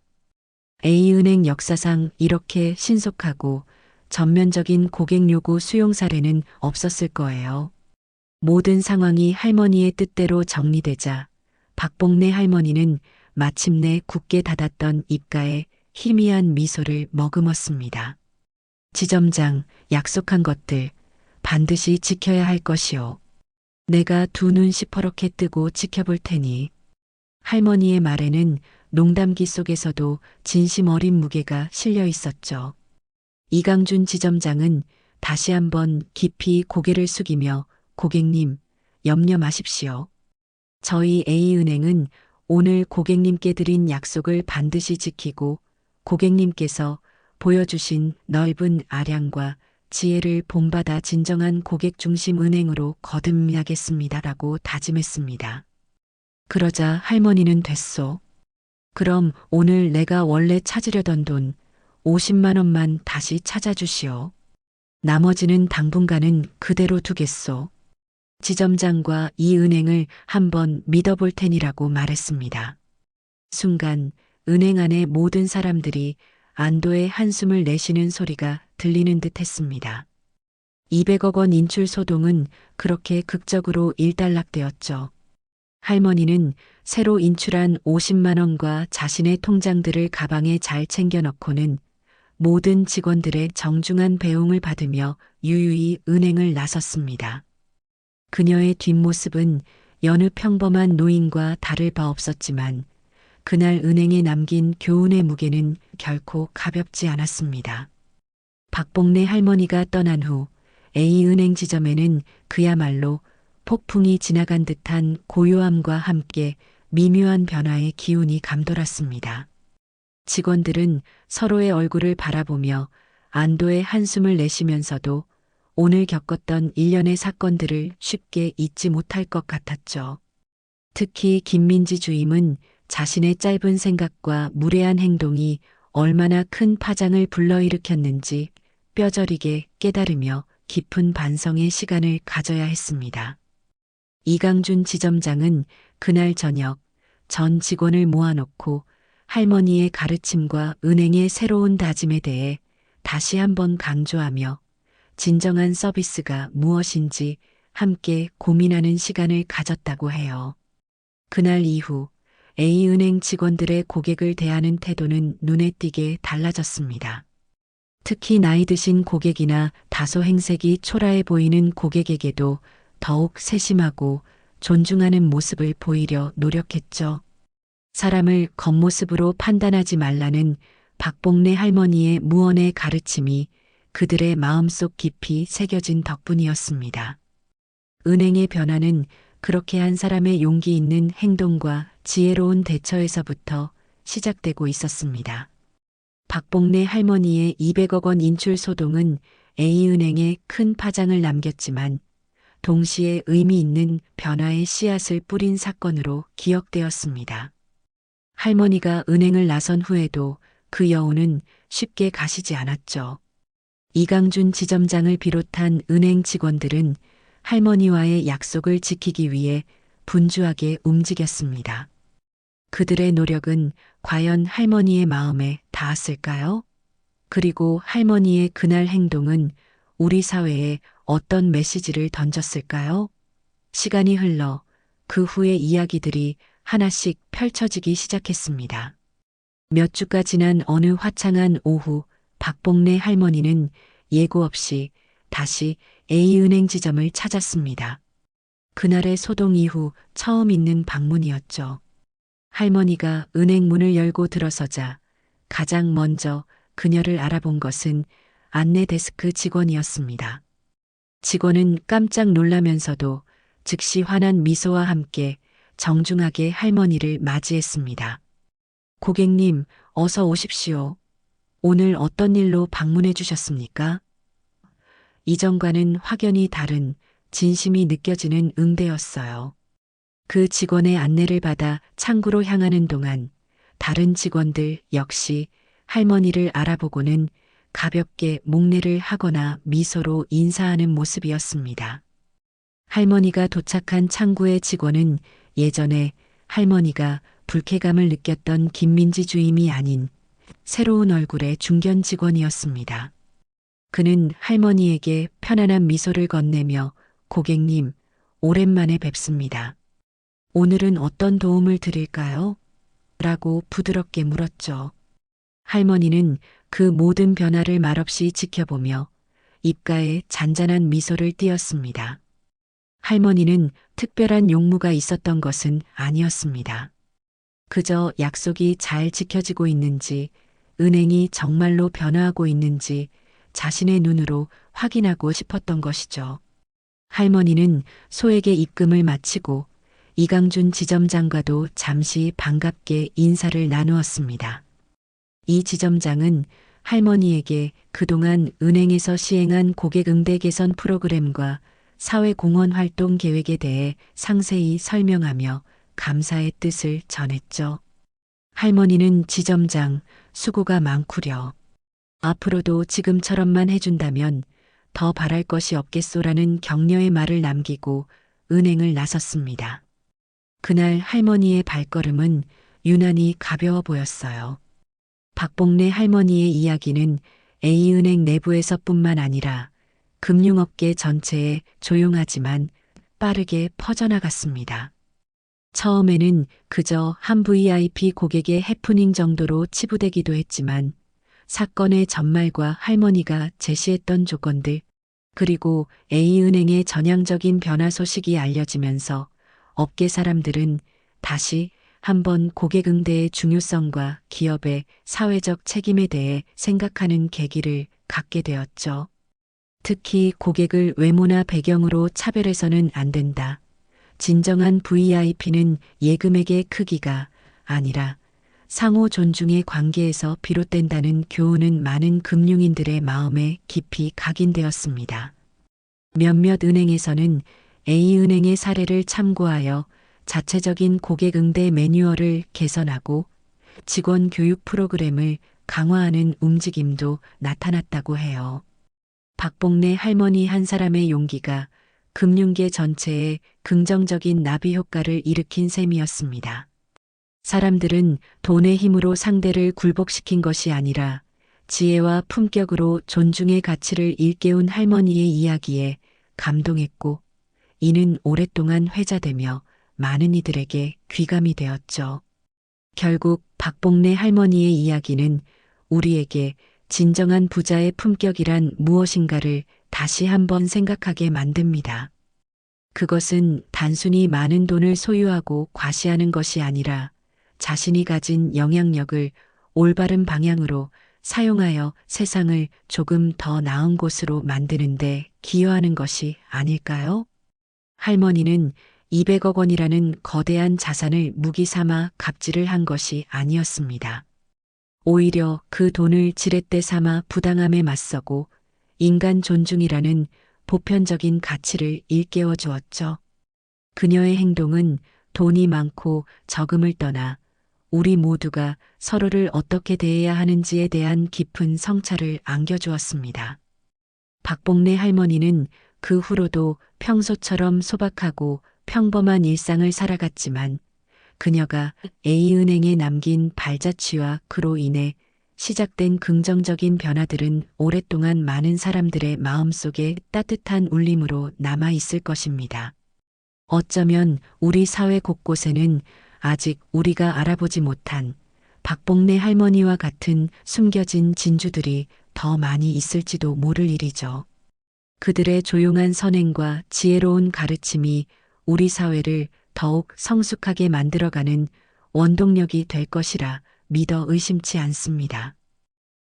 A은행 역사상 이렇게 신속하고 전면적인 고객 요구 수용 사례는 없었을 거예요. 모든 상황이 할머니의 뜻대로 정리되자 박봉래 할머니는 마침내 굳게 닫았던 입가에 희미한 미소를 머금었습니다. 지점장, 약속한 것들 반드시 지켜야 할 것이오. 내가 두 눈 시퍼렇게 뜨고 지켜볼 테니. 할머니의 말에는 농담기 속에서도 진심 어린 무게가 실려 있었죠. 이강준 지점장은 다시 한번 깊이 고개를 숙이며 고객님, 염려 마십시오. 저희 A은행은 오늘 고객님께 드린 약속을 반드시 지키고 고객님께서 보여주신 넓은 아량과 지혜를 본받아 진정한 고객 중심 은행으로 거듭나겠습니다라고 다짐했습니다. 그러자 할머니는 됐소. 그럼 오늘 내가 원래 찾으려던 돈 50만 원만 다시 찾아주시오. 나머지는 당분간은 그대로 두겠소. 지점장과 이 은행을 한번 믿어볼 테니라고 말했습니다. 순간 은행 안의 모든 사람들이 안도의 한숨을 내쉬는 소리가 들리는 듯 했습니다. 200억 원 인출 소동은 그렇게 극적으로 일단락되었죠. 할머니는 새로 인출한 50만 원과 자신의 통장들을 가방에 잘 챙겨 넣고는 모든 직원들의 정중한 배웅을 받으며 유유히 은행을 나섰습니다. 그녀의 뒷모습은 여느 평범한 노인과 다를 바 없었지만 그날 은행에 남긴 교훈의 무게는 결코 가볍지 않았습니다. 박봉래 할머니가 떠난 후 A은행 지점에는 그야말로 폭풍이 지나간 듯한 고요함과 함께 미묘한 변화의 기운이 감돌았습니다. 직원들은 서로의 얼굴을 바라보며 안도의 한숨을 내쉬면서도 오늘 겪었던 일련의 사건들을 쉽게 잊지 못할 것 같았죠. 특히 김민지 주임은 자신의 짧은 생각과 무례한 행동이 얼마나 큰 파장을 불러일으켰는지 뼈저리게 깨달으며 깊은 반성의 시간을 가져야 했습니다. 이강준 지점장은 그날 저녁 전 직원을 모아놓고 할머니의 가르침과 은행의 새로운 다짐에 대해 다시 한번 강조하며 진정한 서비스가 무엇인지 함께 고민하는 시간을 가졌다고 해요. 그날 이후 A은행 직원들의 고객을 대하는 태도는 눈에 띄게 달라졌습니다. 특히 나이 드신 고객이나 다소 행색이 초라해 보이는 고객에게도 더욱 세심하고 존중하는 모습을 보이려 노력했죠. 사람을 겉모습으로 판단하지 말라는 박봉래 할머니의 무언의 가르침이 그들의 마음속 깊이 새겨진 덕분이었습니다. 은행의 변화는 그렇게 한 사람의 용기 있는 행동과 지혜로운 대처에서부터 시작되고 있었습니다. 박봉래 할머니의 200억 원 인출 소동은 A은행에 큰 파장을 남겼지만 동시에 의미 있는 변화의 씨앗을 뿌린 사건으로 기억되었습니다. 할머니가 은행을 나선 후에도 그 여운은 쉽게 가시지 않았죠. 이강준 지점장을 비롯한 은행 직원들은 할머니와의 약속을 지키기 위해 분주하게 움직였습니다. 그들의 노력은 과연 할머니의 마음에 닿았을까요? 그리고 할머니의 그날 행동은 우리 사회에 어떤 메시지를 던졌을까요? 시간이 흘러 그 후의 이야기들이 하나씩 펼쳐지기 시작했습니다. 몇 주가 지난 어느 화창한 오후, 박봉래 할머니는 예고 없이 다시 A은행 지점을 찾았습니다. 그날의 소동 이후 처음 있는 방문이었죠. 할머니가 은행 문을 열고 들어서자 가장 먼저 그녀를 알아본 것은 안내 데스크 직원이었습니다. 직원은 깜짝 놀라면서도 즉시 환한 미소와 함께 정중하게 할머니를 맞이했습니다. 고객님, 어서 오십시오. 오늘 어떤 일로 방문해 주셨습니까? 이전과는 확연히 다른 진심이 느껴지는 응대였어요. 그 직원의 안내를 받아 창구로 향하는 동안 다른 직원들 역시 할머니를 알아보고는 가볍게 목례를 하거나 미소로 인사하는 모습이었습니다. 할머니가 도착한 창구의 직원은 예전에 할머니가 불쾌감을 느꼈던 김민지 주임이 아닌 새로운 얼굴의 중견 직원이었습니다. 그는 할머니에게 편안한 미소를 건네며 고객님, 오랜만에 뵙습니다. 오늘은 어떤 도움을 드릴까요? 라고 부드럽게 물었죠. 할머니는 그 모든 변화를 말없이 지켜보며 입가에 잔잔한 미소를 띄었습니다. 할머니는 특별한 용무가 있었던 것은 아니었습니다. 그저 약속이 잘 지켜지고 있는지, 은행이 정말로 변화하고 있는지 자신의 눈으로 확인하고 싶었던 것이죠. 할머니는 소에게 입금을 마치고 이강준 지점장과도 잠시 반갑게 인사를 나누었습니다. 이 지점장은 할머니에게 그동안 은행에서 시행한 고객 응대 개선 프로그램과 사회공헌 활동 계획에 대해 상세히 설명하며 감사의 뜻을 전했죠. 할머니는 지점장, 수고가 많구려. 앞으로도 지금처럼만 해준다면 더 바랄 것이 없겠소라는 격려의 말을 남기고 은행을 나섰습니다. 그날 할머니의 발걸음은 유난히 가벼워 보였어요. 박봉래 할머니의 이야기는 A은행 내부에서뿐만 아니라 금융업계 전체에 조용하지만 빠르게 퍼져나갔습니다. 처음에는 그저 한 VIP 고객의 해프닝 정도로 치부되기도 했지만 사건의 전말과 할머니가 제시했던 조건들, 그리고 A은행의 전향적인 변화 소식이 알려지면서 업계 사람들은 다시 한번 고객 응대의 중요성과 기업의 사회적 책임에 대해 생각하는 계기를 갖게 되었죠. 특히 고객을 외모나 배경으로 차별해서는 안 된다. 진정한 VIP는 예금액의 크기가 아니라 상호 존중의 관계에서 비롯된다는 교훈은 많은 금융인들의 마음에 깊이 각인되었습니다. 몇몇 은행에서는 A은행의 사례를 참고하여 자체적인 고객 응대 매뉴얼을 개선하고 직원 교육 프로그램을 강화하는 움직임도 나타났다고 해요. 박봉래 할머니 한 사람의 용기가 금융계 전체에 긍정적인 나비 효과를 일으킨 셈이었습니다. 사람들은 돈의 힘으로 상대를 굴복시킨 것이 아니라 지혜와 품격으로 존중의 가치를 일깨운 할머니의 이야기에 감동했고, 이는 오랫동안 회자되며 많은 이들에게 귀감이 되었죠. 결국 박봉래 할머니의 이야기는 우리에게 진정한 부자의 품격이란 무엇인가를 다시 한번 생각하게 만듭니다. 그것은 단순히 많은 돈을 소유하고 과시하는 것이 아니라 자신이 가진 영향력을 올바른 방향으로 사용하여 세상을 조금 더 나은 곳으로 만드는데 기여하는 것이 아닐까요? 할머니는 200억 원이라는 거대한 자산을 무기 삼아 갑질을 한 것이 아니었습니다. 오히려 그 돈을 지렛대 삼아 부당함에 맞서고 인간 존중이라는 보편적인 가치를 일깨워 주었죠. 그녀의 행동은 돈이 많고 적음을 떠나 우리 모두가 서로를 어떻게 대해야 하는지에 대한 깊은 성찰을 안겨주었습니다. 박봉래 할머니는 그 후로도 평소처럼 소박하고 평범한 일상을 살아갔지만 그녀가 A은행에 남긴 발자취와 그로 인해 시작된 긍정적인 변화들은 오랫동안 많은 사람들의 마음속에 따뜻한 울림으로 남아 있을 것입니다. 어쩌면 우리 사회 곳곳에는 아직 우리가 알아보지 못한 박복래 할머니와 같은 숨겨진 진주들이 더 많이 있을지도 모를 일이죠. 그들의 조용한 선행과 지혜로운 가르침이 우리 사회를 더욱 성숙하게 만들어가는 원동력이 될 것이라 믿어 의심치 않습니다.